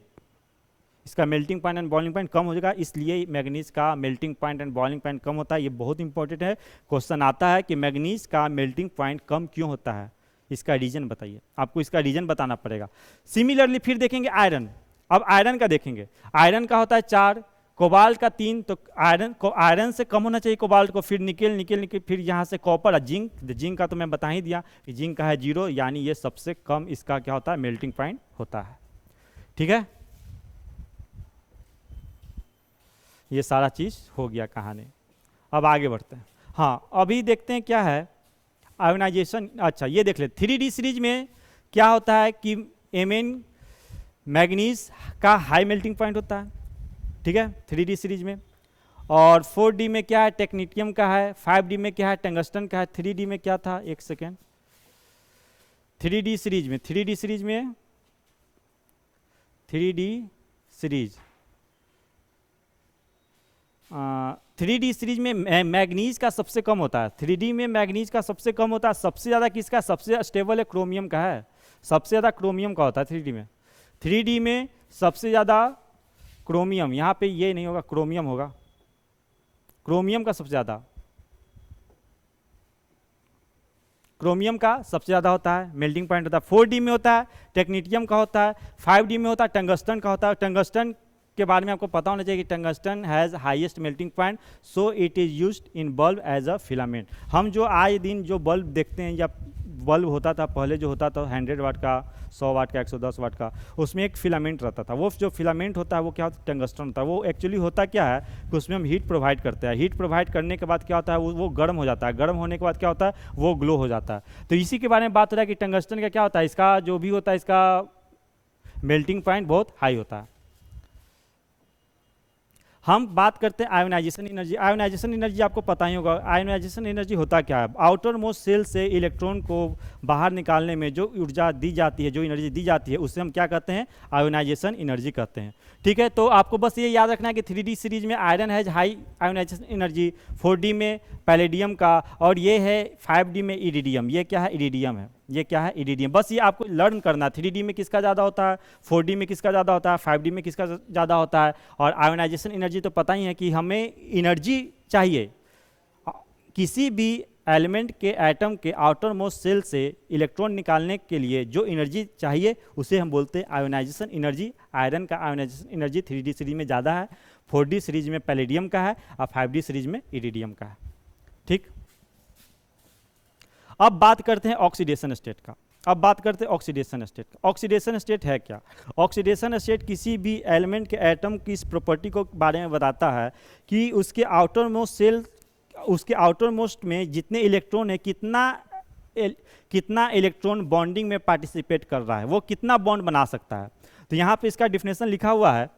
इसका melting point and boiling point कम हो जाएगा। इसलिए मैग्नीज का melting point and boiling point कम होता है। ये बहुत इंपॉर्टेंट है, क्वेश्चन आता है कि मैग्नीज का मेल्टिंग पॉइंट कम क्यों होता है, इसका रीजन बताइए, आपको इसका रीजन बताना पड़ेगा। सिमिलरली फिर देखेंगे आयरन, अब आयरन का देखेंगे, आयरन का होता है 4, कोबाल्ट का 3, तो आयरन से कम होना चाहिए कोबाल्ट को, फिर निकेल निकेल निकेल, फिर यहाँ से कॉपर और जिंक, जिंक का तो मैं बता ही दिया कि जिंक का है 0, यानी ये सबसे कम इसका क्या होता है, मेल्टिंग पॉइंट होता है, ठीक है। ये सारा चीज हो गया कहानी। अब आगे बढ़ते हैं, हाँ अभी देखते हैं क्या है आयोनाइजेशन। अच्छा ये देख ले 3D सीरीज में क्या होता है कि Mn मैग्नीज का हाई मेल्टिंग पॉइंट होता है, ठीक है 3D सीरीज में। और 4D में क्या है, टेक्नीटियम का है। 5D में क्या है, टंगस्टन का है। 3D में क्या था, एक सेकेंड, 3D सीरीज में 3D सीरीज में 3D सीरीज 3D सीरीज में मैग्नीज का सबसे कम होता है। 3D में मैग्नीज का सबसे कम होता है। सबसे ज़्यादा किसका, सबसे स्टेबल है क्रोमियम का है, सबसे ज़्यादा क्रोमियम का होता है 3D में। 3D में सबसे ज़्यादा क्रोमियम, यहाँ पे ये नहीं होगा, क्रोमियम होगा, क्रोमियम का सबसे ज़्यादा, क्रोमियम का सबसे ज़्यादा होता है, मेल्टिंग पॉइंट होता है। 4D में होता है, टेक्नीटियम का होता है। 5D में होता है, टंगस्टन का होता है। टंगस्टन के बारे में आपको पता होना चाहिए कि tungsten has highest melting point, so it is used in bulb as a filament. हम जो आए दिन जो बल्ब देखते हैं, या बल्ब होता था पहले, जो होता था 100 वाट का, 100 वाट का, 110 वाट का, उसमें एक फिलामेंट रहता था। वो जो फिलामेंट होता है वो क्या होता है, टंगस्टन होता है। वो एक्चुअली होता क्या है कि उसमें हम हीट प्रोवाइड करते हैं। हीट प्रोवाइड करने के बाद क्या होता है, वो गर्म हो जाता है। गर्म होने के बाद क्या होता है, वो ग्लो हो जाता है। तो इसी के बारे में बात हो रहा है कि टंगस्टन का क्या होता है, इसका जो भी होता है, इसका मेल्टिंग पॉइंट बहुत हाई होता है। हम बात करते हैं आयोनाइजेशन एनर्जी। आयोनाइजेशन एनर्जी आपको पता ही होगा। आयोनाइजेशन एनर्जी होता क्या है? आउटर मोस्ट सेल से इलेक्ट्रॉन को बाहर निकालने में जो ऊर्जा दी जाती है, जो एनर्जी दी जाती है, उससे हम क्या कहते हैं? आयोनाइजेशन एनर्जी कहते हैं। ठीक है, तो आपको बस ये याद रखना है कि 3D सीरीज में iron has high ionization energy, 4D में पैलेडियम का, और ये है 5D में इरिडियम। ये क्या है? इरिडियम है। ये क्या है? इरिडियम। बस ये आपको लर्न करना है 3D में किसका ज़्यादा होता है, 4D में किसका ज़्यादा होता है, 5D में किसका ज़्यादा होता है। और आयोनाइजेशन एनर्जी तो पता ही है कि हमें एनर्जी चाहिए किसी भी एलिमेंट के एटम के आउटर मोस्ट सेल से इलेक्ट्रॉन निकालने के लिए जो एनर्जी चाहिए उसे हम बोलते हैं आयोनाइजेशन एनर्जी। आयरन का आयोनाइजेशन एनर्जी 3D सीरीज में ज़्यादा है, 4D सीरीज में पैलेडियम का है, और 5D सीरीज में इरिडियम का है। ठीक, अब बात करते हैं ऑक्सीडेशन स्टेट का। अब बात करते हैं ऑक्सीडेशन स्टेट का। ऑक्सीडेशन स्टेट है क्या? ऑक्सीडेशन स्टेट किसी भी एलिमेंट के एटम की इस प्रॉपर्टी को बारे में बताता है कि उसके आउटर मोस्ट सेल, उसके आउटर मोस्ट में जितने इलेक्ट्रॉन है, कितना इलेक्ट्रॉन बॉन्डिंग में पार्टिसिपेट कर रहा है, वो कितना बॉन्ड बना सकता है। तो यहाँ पे इसका डिफिनेशन लिखा हुआ है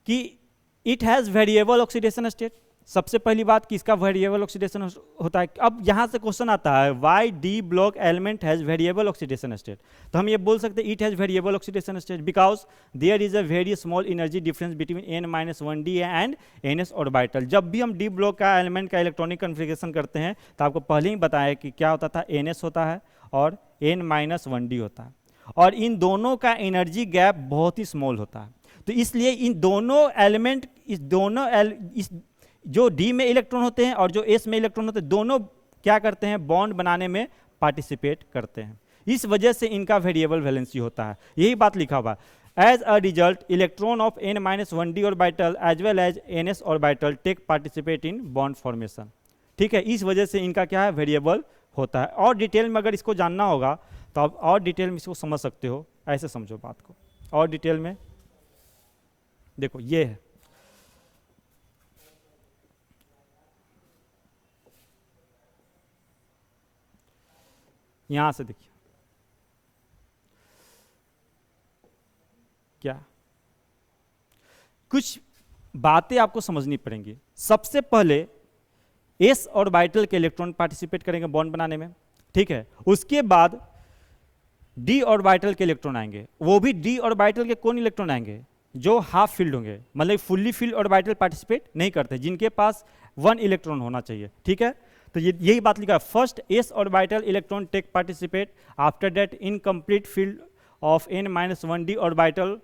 कि it has variable oxidation state. सबसे पहली बात कि इसका वेरिएबल ऑक्सीडेशन होता है। अब यहाँ से क्वेश्चन आता है why D block element has variable oxidation state. तो हम ये बोल सकते हैं it has variable oxidation state because there is a very small energy difference between n-1d and ns orbital. जब भी हम डी ब्लॉक का एलिमेंट का इलेक्ट्रॉनिक कन्फिगरेशन करते हैं तो आपको पहले ही बताया कि क्या होता था, ns होता है और n-1d होता है, और इन दोनों का एनर्जी गैप बहुत ही स्मॉल होता है। तो इसलिए इन दोनों एलिमेंट, इस जो डी में इलेक्ट्रॉन होते हैं और जो एस में इलेक्ट्रॉन होते हैं, दोनों क्या करते हैं? बॉन्ड बनाने में पार्टिसिपेट करते हैं। इस वजह से इनका वेरिएबल वैलेंसी होता है। यही बात लिखा हुआ है। As a result electron of n-1d orbital as well as ns orbital take participate in bond formation. ठीक है, इस वजह से इनका क्या है? वेरिएबल होता है। और डिटेल में अगर इसको जानना होगा तो आप और डिटेल में इसको समझ सकते हो। ऐसे समझो बात को और डिटेल में। देखो ये है, यहां से देखिए क्या, कुछ बातें आपको समझनी पड़ेंगी। सबसे पहले एस ऑर्बिटल के इलेक्ट्रॉन पार्टिसिपेट करेंगे बॉन्ड बनाने में। ठीक है, उसके बाद डी ऑर्बिटल के इलेक्ट्रॉन आएंगे। वो भी डी ऑर्बिटल के कौन इलेक्ट्रॉन आएंगे? जो हाफ फील्ड होंगे, मतलब फुल्ली फील्ड ऑर्बिटल पार्टिसिपेट नहीं करते, जिनके पास 1 इलेक्ट्रॉन होना चाहिए। ठीक है, तो यही बात लिखा है। First S orbital electron take participate, after that incomplete filled of n-1d orbital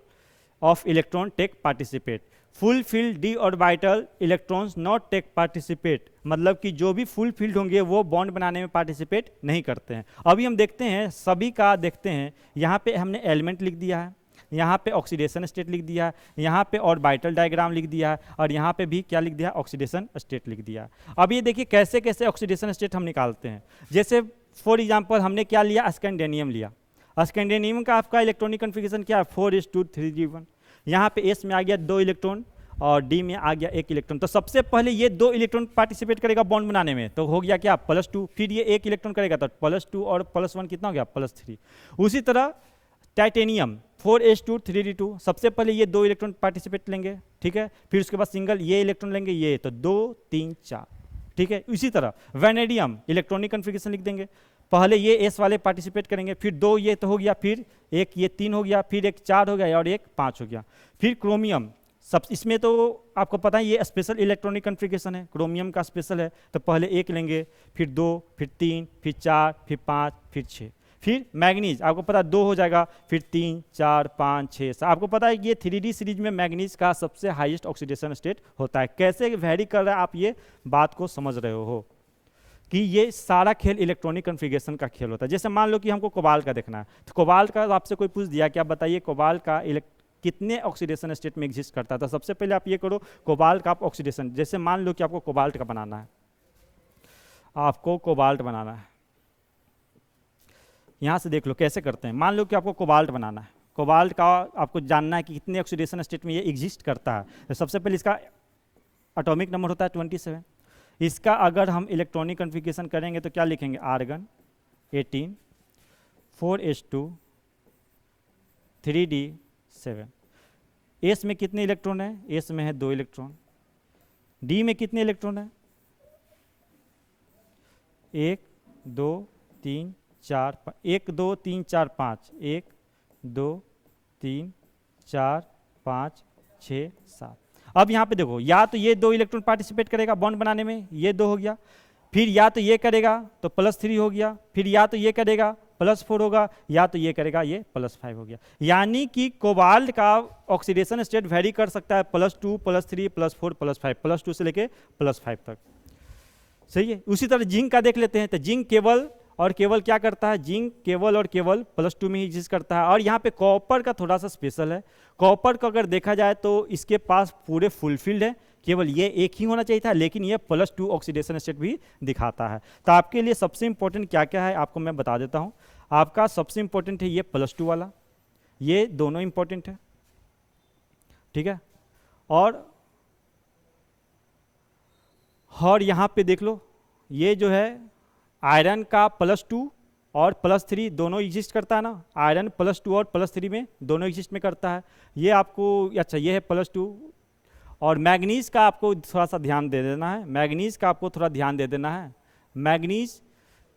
of electron take participate. Full filled D orbital electrons not take participate, मतलब कि जो भी फुल फील्ड होंगे वो बॉन्ड बनाने में पार्टिसिपेट नहीं करते हैं। अभी हम देखते हैं सभी का, देखते हैं यहाँ पे हमने एलिमेंट लिख दिया है, यहाँ पे ऑक्सीडेशन स्टेट लिख दिया है, यहाँ पे ऑर्बिटल डायग्राम लिख दिया है, और यहाँ पे भी क्या लिख दिया है? ऑक्सीडेशन स्टेट लिख दिया है। अब ये देखिए कैसे कैसे ऑक्सीडेशन स्टेट हम निकालते हैं। जैसे फॉर एग्जांपल हमने क्या लिया? स्कैंडियम लिया। स्कैंडियम का आपका इलेक्ट्रॉनिक कन्फिगरेशन क्या है? 4s2 3d1। यहाँ पे एस में आ गया 2 इलेक्ट्रॉन और डी में आ गया 1 इलेक्ट्रॉन। तो सबसे पहले ये 2 इलेक्ट्रॉन पार्टिसिपेट करेगा बॉन्ड बनाने में, तो हो गया क्या? +2। फिर ये 1 इलेक्ट्रॉन करेगा तो +2 और +1 कितना हो गया? +3। उसी तरह टाइटेनियम 4s2 3d2, सबसे पहले ये 2 इलेक्ट्रॉन पार्टिसिपेट लेंगे। ठीक है, फिर उसके बाद सिंगल ये इलेक्ट्रॉन लेंगे, ये तो 2 3 4। ठीक है, इसी तरह वैनेडियम इलेक्ट्रॉनिक कन्फिगरेशन लिख देंगे। पहले ये एस वाले पार्टिसिपेट करेंगे, फिर 2 ये तो हो गया, फिर 1 ये 3 हो गया, फिर 1 4 हो गया और 1 5 हो गया। फिर क्रोमियम, सब इसमें तो आपको पता है ये स्पेशल इलेक्ट्रॉनिक कन्फिगरेशन है, क्रोमियम का स्पेशल है। तो पहले 1 लेंगे, फिर 2, फिर 3, फिर 4, फिर 5, फिर 6। फिर मैग्नीज आपको पता है 2 हो जाएगा, फिर 3 4 5 6 7। आपको पता है ये 3D सीरीज में मैग्नीज का सबसे हाईएस्ट ऑक्सीडेशन स्टेट होता है। कैसे वेरी कर रहा है आप ये बात को समझ रहे हो कि ये सारा खेल इलेक्ट्रॉनिक कन्फिगरेशन का खेल होता है। जैसे मान लो कि हमको कोबाल्ट का देखना है, तो कोबाल्ट का आपसे कोई पूछ दिया कि आप बताइए कोबाल्ट का कितने ऑक्सीडेशन स्टेट में एग्जिस्ट करता है। तो सबसे पहले आप ये करो कोबाल्ट का आप ऑक्सीडेशन, जैसे मान लो कि आपको कोबाल्ट का बनाना है, आपको कोबाल्ट बनाना है, यहाँ से देख लो कैसे करते हैं। मान लो कि आपको कोबाल्ट बनाना है, कोबाल्ट का आपको जानना है कि कितने ऑक्सीडेशन स्टेट में ये एग्जिस्ट करता है। तो सबसे पहले इसका एटॉमिक नंबर होता है 27। इसका अगर हम इलेक्ट्रॉनिक कन्फिगरेशन करेंगे तो क्या लिखेंगे? Argon 18 4s2 3d7। एस में कितने इलेक्ट्रॉन है? एस में है 2 इलेक्ट्रॉन। डी में कितने इलेक्ट्रॉन है? 1 2 3 4 1 2 3 4 5 1 2 3 4 5 6 7। अब यहाँ पे देखो, या तो ये 2 इलेक्ट्रॉन पार्टिसिपेट करेगा बॉन्ड बनाने में, ये 2 हो गया, फिर या तो ये करेगा तो +3 हो गया, फिर या तो ये करेगा +4 होगा, या तो ये करेगा ये +5 हो गया। यानी कि कोबाल्ट का ऑक्सीडेशन स्टेट वेरी कर सकता है +2 +3 +4 +5, +2 से लेके +5 तक। सही है। उसी तरह जिंक का देख लेते हैं। तो जिंक केवल और केवल क्या करता है? जिंक केवल और केवल +2 में ही एग्जिस्ट करता है। और यहाँ पे कॉपर का थोड़ा सा स्पेशल है। कॉपर को अगर देखा जाए तो इसके पास पूरे फुलफिल्ड है, केवल ये एक ही होना चाहिए था, लेकिन ये +2 ऑक्सीडेशन स्टेट भी दिखाता है। तो आपके लिए सबसे इंपॉर्टेंट क्या क्या है आपको मैं बता देता हूँ। आपका सबसे इंपॉर्टेंट है ये +2 वाला, ये दोनों इंपॉर्टेंट है, ठीक है। और यहाँ पे देख लो, ये जो है आयरन का +2 और +3 दोनों एग्जिस्ट करता है ना। आयरन +2 और +3 में दोनों एग्जिस्ट में करता है। ये आपको अच्छा, ये है +2। और मैग्नीज का आपको थोड़ा सा ध्यान दे देना है। मैग्नीज का आपको थोड़ा ध्यान दे देना है। मैग्नीज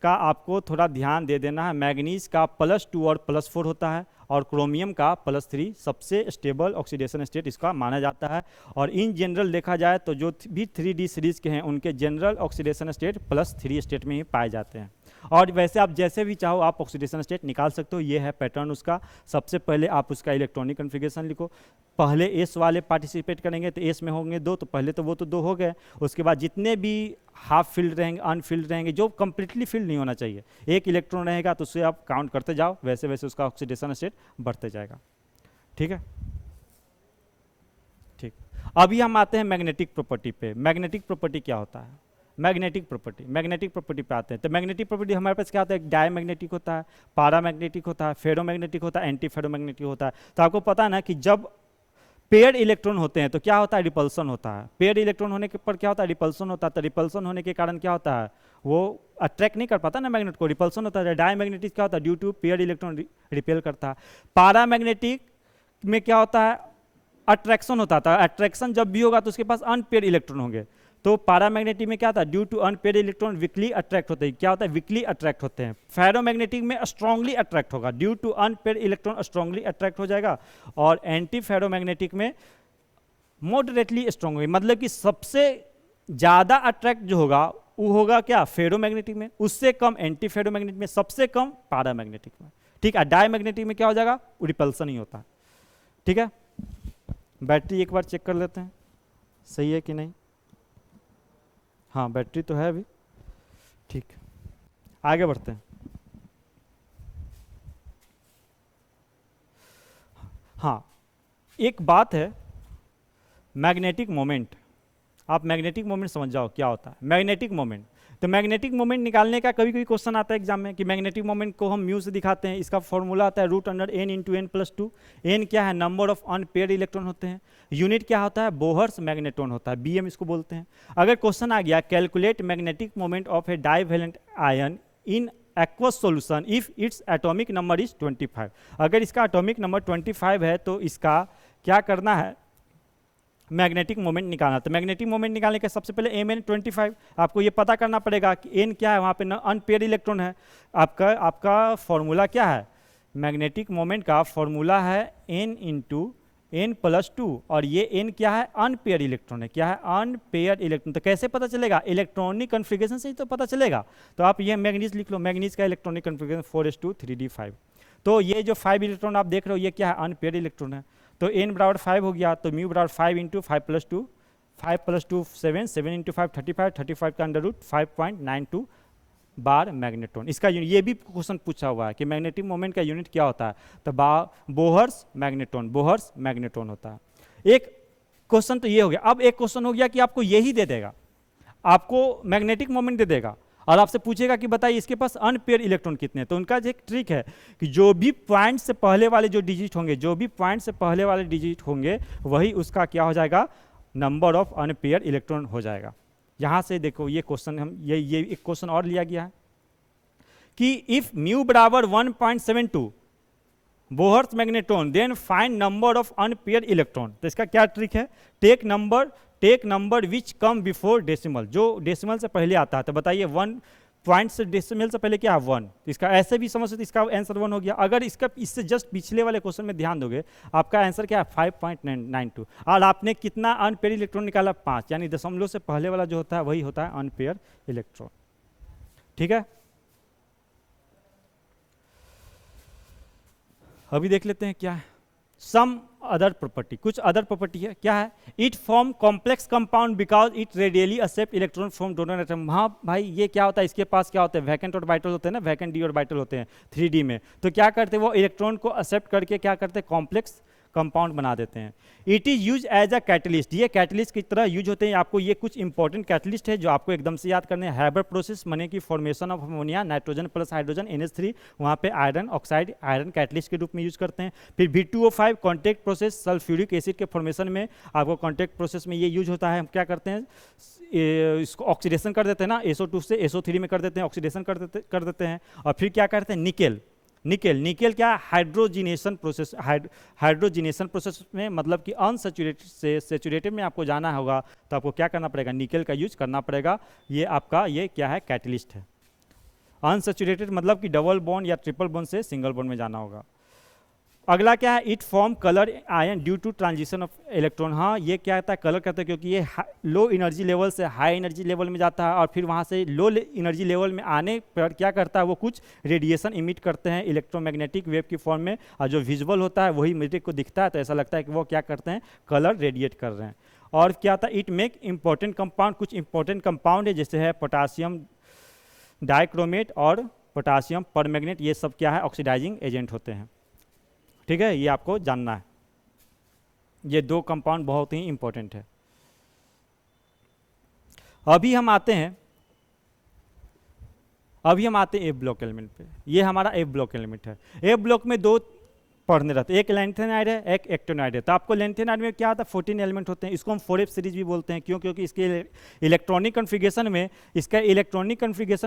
का आपको थोड़ा ध्यान दे देना है। मैग्नीज का +2 और +4 होता है, और क्रोमियम का +3 सबसे स्टेबल ऑक्सीडेशन स्टेट इसका माना जाता है। और इन जनरल देखा जाए तो जो भी 3D सीरीज के हैं उनके जनरल ऑक्सीडेशन स्टेट +3 स्टेट में ही पाए जाते हैं। और वैसे आप जैसे भी चाहो आप ऑक्सीडेशन स्टेट निकाल सकते हो। ये है पैटर्न उसका। सबसे पहले आप उसका इलेक्ट्रॉनिक कन्फिगरेशन लिखो। पहले एस वाले पार्टिसिपेट करेंगे तो एस में होंगे 2, तो पहले तो वो तो 2 हो गए। उसके बाद जितने भी हाफ फील्ड रहेंगे, अनफिल्ड रहेंगे, जो कंप्लीटली फिल्ड नहीं होना चाहिए, 1 इलेक्ट्रॉन रहेगा तो उससे आप काउंट करते जाओ, वैसे वैसे उसका ऑक्सीडेशन स्टेट बढ़ते जाएगा। ठीक है, ठीक। अभी हम आते हैं मैग्नेटिक प्रॉपर्टी पे। मैग्नेटिक प्रॉपर्टी क्या होता है? मैग्नेटिक प्रॉपर्टी पे आते हैं। तो मैग्नेटिक प्रॉपर्टी हमारे पास क्या होता है? डायमैग्नेटिक होता है, पैरामैग्नेटिक होता है, फेरोमैग्नेटिक होता है, एंटी फेरोमैग्नेटिक होता है। तो आपको पता है ना कि जब पेयर इलेक्ट्रॉन होते हैं तो क्या होता है? रिपल्सन होता है। पेयर इलेक्ट्रॉन होने के पर क्या होता है? रिपल्सन होता है। तो रिपल्सन होने के कारण क्या होता है? वो अट्रैक्ट नहीं कर पाता ना मैग्नेट को, रिपल्सन होता है। डायमैग्नेटिक क्या होता है? Due to pair electron repel करता है। पैरामैग्नेटिक में क्या होता है? अट्रैक्शन होता था। अट्रैक्शन जब भी होगा तो उसके पास अनपेयर इलेक्ट्रॉन होंगे। तो पैरामैग्नेटिक में क्या था? Due to unpair electron weakly attract होते हैं। क्या होता है? वीकली अट्रैक्ट होते हैं। फेरोमैग्नेटिक में स्ट्रांगली अट्रैक्ट होगा, due to unpair electron strongly attract हो जाएगा। और एंटी फेरोमैग्नेटिक में मॉडरेटली स्ट्रांग होगी, मतलब कि सबसे ज्यादा अट्रैक्ट जो होगा वो होगा क्या? फेरोमैग्नेटिक में, उससे कम एंटी फेरोमैग्नेटिक में, सबसे कम पैरामैग्नेटिक में। ठीक है। डायमैग्नेटिक में क्या हो जाएगा? रिपल्सन ही होता है। ठीक है। बैटरी एक बार चेक कर लेते हैं सही है कि नहीं। हाँ, बैटरी तो है अभी। ठीक, आगे बढ़ते हैं। हाँ, एक बात है, मैग्नेटिक मोमेंट। आप मैग्नेटिक मोमेंट समझ जाओ क्या होता है मैग्नेटिक मोमेंट। तो मैग्नेटिक मोमेंट निकालने का कभी कभी क्वेश्चन आता है एग्जाम में कि मैग्नेटिक मोमेंट को हम म्यू से दिखाते हैं। इसका फॉर्मूला आता है √n × n+2। n क्या है? नंबर ऑफ अनपेयर्ड इलेक्ट्रॉन होते हैं। यूनिट क्या होता है? बोहर्स मैग्नेट्रॉन होता है, BM इसको बोलते हैं। अगर क्वेश्चन आ गया calculate magnetic moment of A divalent ion in aqueous solution if its atomic number is 25, अगर इसका एटॉमिक नंबर 25 है तो इसका क्या करना है? मैग्नेटिक मोमेंट निकालना। तो मैग्नेटिक मोमेंट निकालने के सबसे पहले m n 25, आपको ये पता करना पड़ेगा कि n क्या है, वहाँ पे अनपेयर इलेक्ट्रॉन है। आपका फॉर्मूला क्या है? मैग्नेटिक मोमेंट का फॉर्मूला है n × n+2, और ये n क्या है? अनपेयर इलेक्ट्रॉन है। क्या है? Unpair electron. तो कैसे पता चलेगा? इलेक्ट्रॉनिक कन्फिगरेशन से ही तो पता चलेगा। तो आप ये मैग्नीज लिख लो। मैग्नीज का इलेक्ट्रॉनिक कन्फिगरेशन 4s2 3d5। तो ये जो 5 इलेक्ट्रॉन आप देख रहे हो ये क्या है? अनपेयर इलेक्ट्रॉन है। तो n बराबर 5 हो गया, तो म्यू बराबर 5 × 5+2, 5+2 7, 7 × 5 35, 35 का अंडर रूट 5.92 बार मैग्नेट्रॉन। इसका ये भी क्वेश्चन पूछा हुआ है कि मैग्नेटिक मोमेंट का यूनिट क्या होता है? तो बोहर्स मैग्नेट्रॉन होता है। एक क्वेश्चन तो ये हो गया। अब एक क्वेश्चन हो गया कि आपको यही दे देगा, आपको मैग्नेटिक मोमेंट दे देगा और आपसे पूछेगा कि बताइए इसके पास अनपेयर इलेक्ट्रॉन कितने हैं। तो उनका एक ट्रिक है कि जो भी पॉइंट से पहले वाले जो डिजिट होंगे, वही उसका क्या हो जाएगा? नंबर ऑफ अनपेयर इलेक्ट्रॉन हो जाएगा। यहाँ से देखो ये क्वेश्चन हम ये एक क्वेश्चन और लिया गया है कि इफ म्यू बराबर 1.72 Bohr's magnetron, then find number of unpair electron. तो इसका क्या ट्रिक है, take number which come before decimal, जो डेसिमल से पहले आता है। तो बताइए 1 पॉइंट से डेसिमल से पहले क्या है 1, इसका ऐसे भी समझ सकते, इसका आंसर 1 हो गया। अगर इसका इससे जस्ट पिछले वाले क्वेश्चन में ध्यान दोगे, आपका आंसर क्या है 5.92, और आपने कितना अनपेयर इलेक्ट्रॉन निकाला 5, यानी दशमलव से पहले वाला जो होता है वही होता है अनपेयर इलेक्ट्रॉन। ठीक है, अभी देख लेते हैं क्या है सम अदर प्रॉपर्टी, कुछ अदर प्रॉपर्टी है। क्या है, it form complex compound because it readily accept electron from donor atom. हाँ भाई, ये क्या होता है, इसके पास क्या होता है, वैकेंट ऑर्बिटल होते हैं ना, वैकेंट डी ऑर्बिटल होते हैं 3D में। तो क्या करते हैं, वो इलेक्ट्रॉन को एक्सेप्ट करके क्या करते हैं, कॉम्प्लेक्स कंपाउंड बना देते हैं। It is use as a catalyst, ये कैटलिस्ट की तरह यूज होते हैं। आपको ये कुछ इंपॉर्टेंट कैटलिस्ट है जो आपको एकदम से याद करने हैं। हैबर प्रोसेस माने कि formation of ammonia, nitrogen plus hydrogen NH3, वहाँ पे आयरन ऑक्साइड आयरन कैटलिस्ट के रूप में यूज करते हैं। फिर V2O5 contact process, sulphuric acid के फॉर्मेशन में आपको कॉन्टैक्ट प्रोसेस में ये यूज होता है। हम क्या करते हैं, इसको ऑक्सीडेशन कर देते हैं ना, SO2 से SO3 में कर देते हैं, ऑक्सीडेशन कर देते हैं। और फिर क्या करते हैं, निकेल क्या, हाइड्रोजिनेशन प्रोसेस में, मतलब कि अनसैचुरेटेड से सैचुरेटेड में आपको जाना होगा, तो आपको क्या करना पड़ेगा, निकेल का यूज करना पड़ेगा। ये आपका ये क्या है, कैटलिस्ट है। अनसैचुरेटेड मतलब कि डबल बॉन्ड या ट्रिपल बॉन्ड से सिंगल बॉन्ड में जाना होगा। अगला क्या है, it form colour ion due to transition of electron. हाँ, ये क्या होता है, कलर करता है क्योंकि ये लो एनर्जी लेवल से हाई एनर्जी लेवल में जाता है, और फिर वहाँ से लो एनर्जी लेवल में आने पर क्या करता है, वो कुछ रेडिएशन इमिट करते हैं इलेक्ट्रोमैग्नेटिक वेव की फॉर्म में, और जो विजुअल होता है वही मेरे को दिखता है, तो ऐसा लगता है कि वो क्या करते हैं, कलर रेडिएट कर रहे हैं। और क्या था, इट मेक इंपॉर्टेंट कंपाउंड, कुछ इंपॉर्टेंट कंपाउंड है जैसे है पोटासियम डाइक्रोमेट और पोटासियम परमैंगनेट, ये सब क्या है, ऑक्सीडाइजिंग एजेंट होते हैं। ठीक है, ये आपको जानना है, ये 2 कंपाउंड बहुत ही इंपॉर्टेंट है। अभी हम आते हैं ए ब्लॉक एलिमेंट पे। ये हमारा ए ब्लॉक एलिमेंट है। ए ब्लॉक में 2 पढ़ने रहते हैं, एक लैंथेनाइड है, एक एक्टिनाइड है। तो आपको लैंथेनाइड में क्या आता है, 14 एलिमेंट होते हैं। इसको हम 4f सीरीज भी बोलते हैं, क्यों, क्योंकि इसके इलेक्ट्रॉनिक कन्फिगरेशन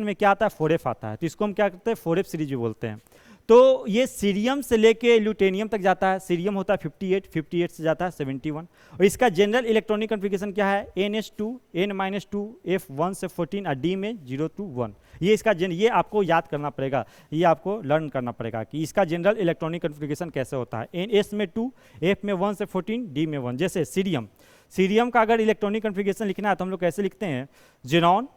में क्या आता है, 4f आता है। तो इसको हम क्या करते हैं, 4f सीरीज भी बोलते हैं। तो ये सीरियम से लेके ल्यूटेनियम तक जाता है। सीरियम होता है 58 से जाता है 71, और इसका जनरल इलेक्ट्रॉनिक कन्फिगरेशन क्या है, NH2 N-2 F1 से 14 और D में 0 to 1। ये इसका ये आपको याद करना पड़ेगा, ये आपको लर्न करना पड़ेगा कि इसका जनरल इलेक्ट्रॉनिक कन्फिगरेशन कैसे होता है। S में 2, F में 1 से 14, D में 1। जैसे सीरियम का अगर इलेक्ट्रॉनिक कन्फिगरेशन लिखना है तो हम लोग कैसे लिखते हैं, जिनॉन,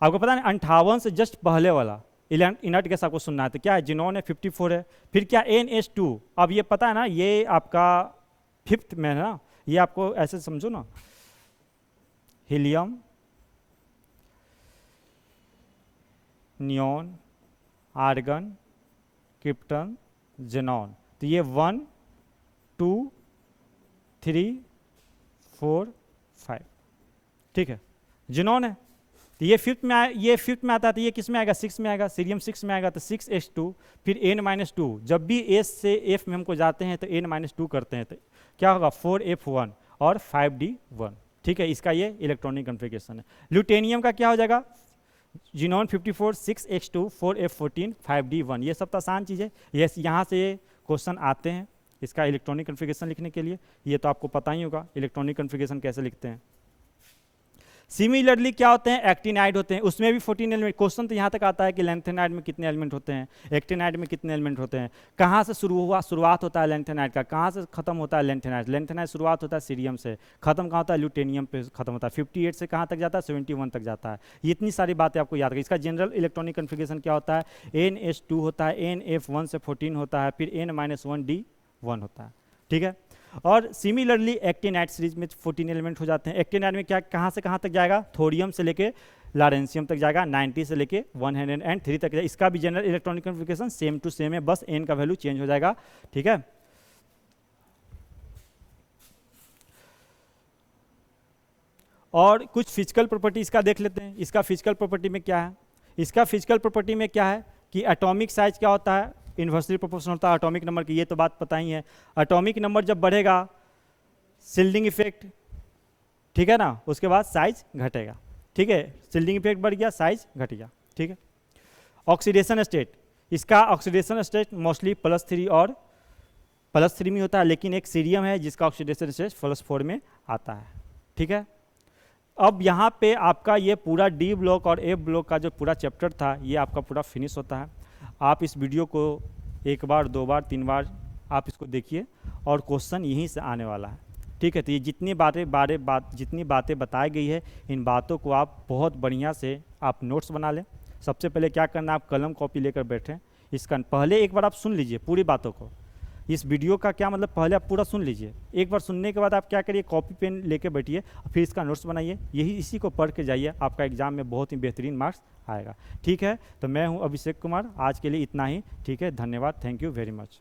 आपको पता है 58 से जस्ट पहले वाला इनर्ट गैस आपको सुनना है, तो क्या है, जिनॉन है 54 है। फिर क्या, NH2, अब ये पता है ना, ये आपका 5th में है ना, ये आपको ऐसे समझो ना, helium, neon, argon, krypton, xenon. तो ये 1 2 3 4 5, ठीक है, जिनॉन है। तो ये 5th में आता है, तो ये किस में आएगा, 6 में आएगा, सीरियम 6 में आएगा, तो 6H2, फिर N-2। जब भी S से F में हमको जाते हैं तो N-2 करते हैं, तो क्या होगा, 4F1 और 5D1। ठीक है, इसका ये इलेक्ट्रॉनिक कन्फिगरेशन है। ल्यूटेनियम का क्या हो जाएगा, जिनॉन 54, 6H2, 4F14, 5D1। ये सब तो आसान चीज़ है, ये यहाँ से क्वेश्चन आते हैं इसका इलेक्ट्रॉनिक कन्फिगरेशन लिखने के लिए। ये तो आपको पता ही होगा इलेक्ट्रॉनिक कन्फिगरेशन कैसे लिखते हैं। सिमिलरली क्या होते हैं, एक्टिनाइड होते हैं, उसमें भी 14 एलिमेंट। क्वेश्चन तो यहाँ तक आता है कि लैंथेनाइड में कितने एलिमेंट होते हैं, एक्टिनाइड में कितने एलिमेंट होते हैं, कहाँ से शुरुआत होता है लैंथेनाइड का, कहाँ से खत्म होता है लैंथेनाइड शुरुआत होता है सीरियम से, खत्म कहाँ होता है, ल्यूटेनियम पे खत्म होता है। 58 से कहाँ तक जाता है, 71 तक जाता है। ये इतनी सारी बातें आपको याद रखिए। इसका जनरल इलेक्ट्रॉनिक कन्फिगरेशन क्या होता है, NH2 होता है, NF1 से 14 होता है, फिर N-1D1 होता है। ठीक है, और सिमिलरली एक्टिनाइड सीरीज में 14 एलिमेंट हो जाते हैं। एक्टिनाइड में क्या, कहाँ से कहाँ तक जाएगा, थोरियम से लेके लारेंसियम तक जाएगा, 90 से लेके 103 तक जाएगा। इसका भी general electronic configuration same to same है, बस n का वैल्यू चेंज हो जाएगा। ठीक है, और कुछ फिजिकल प्रॉपर्टी इसका देख लेते हैं। इसका फिजिकल प्रॉपर्टी में क्या है, इसका फिजिकल प्रॉपर्टी में क्या है कि एटॉमिक साइज क्या होता है, इन्वर्सली प्रोपोर्शनल होता है एटॉमिक नंबर की, ये तो बात पता ही है। एटॉमिक नंबर जब बढ़ेगा, शिल्डिंग इफेक्ट, ठीक है ना, उसके बाद साइज घटेगा। ठीक है, शिल्डिंग इफेक्ट बढ़ गया, साइज घट गया। ठीक है, ऑक्सीडेशन स्टेट, इसका ऑक्सीडेशन स्टेट मोस्टली +3 और +3 में होता है, लेकिन एक सीरियम है जिसका ऑक्सीडेशन स्टेट +4 में आता है। ठीक है, अब यहाँ पे आपका ये पूरा डी ब्लॉक और ए ब्लॉक का जो पूरा चैप्टर था ये आपका पूरा फिनिश होता है। आप इस वीडियो को 1 बार 2 बार 3 बार आप इसको देखिए और क्वेश्चन यहीं से आने वाला है। ठीक है, तो ये जितनी बातें बताई गई है, इन बातों को आप बहुत बढ़िया से आप नोट्स बना लें। सबसे पहले क्या करना है, आप कलम कॉपी लेकर बैठें। इसका पहले एक बार आप सुन लीजिए पूरी बातों को। इस वीडियो का क्या मतलब, पहले आप पूरा सुन लीजिए। एक बार सुनने के बाद आप क्या करिए, कॉपी पेन लेके बैठिए, फिर इसका नोट्स बनाइए। इसी को पढ़ के जाइए, आपका एग्जाम में बहुत ही बेहतरीन मार्क्स आएगा। ठीक है, तो मैं हूं अभिषेक कुमार, आज के लिए इतना ही। ठीक है, धन्यवाद, थैंक यू वेरी मच।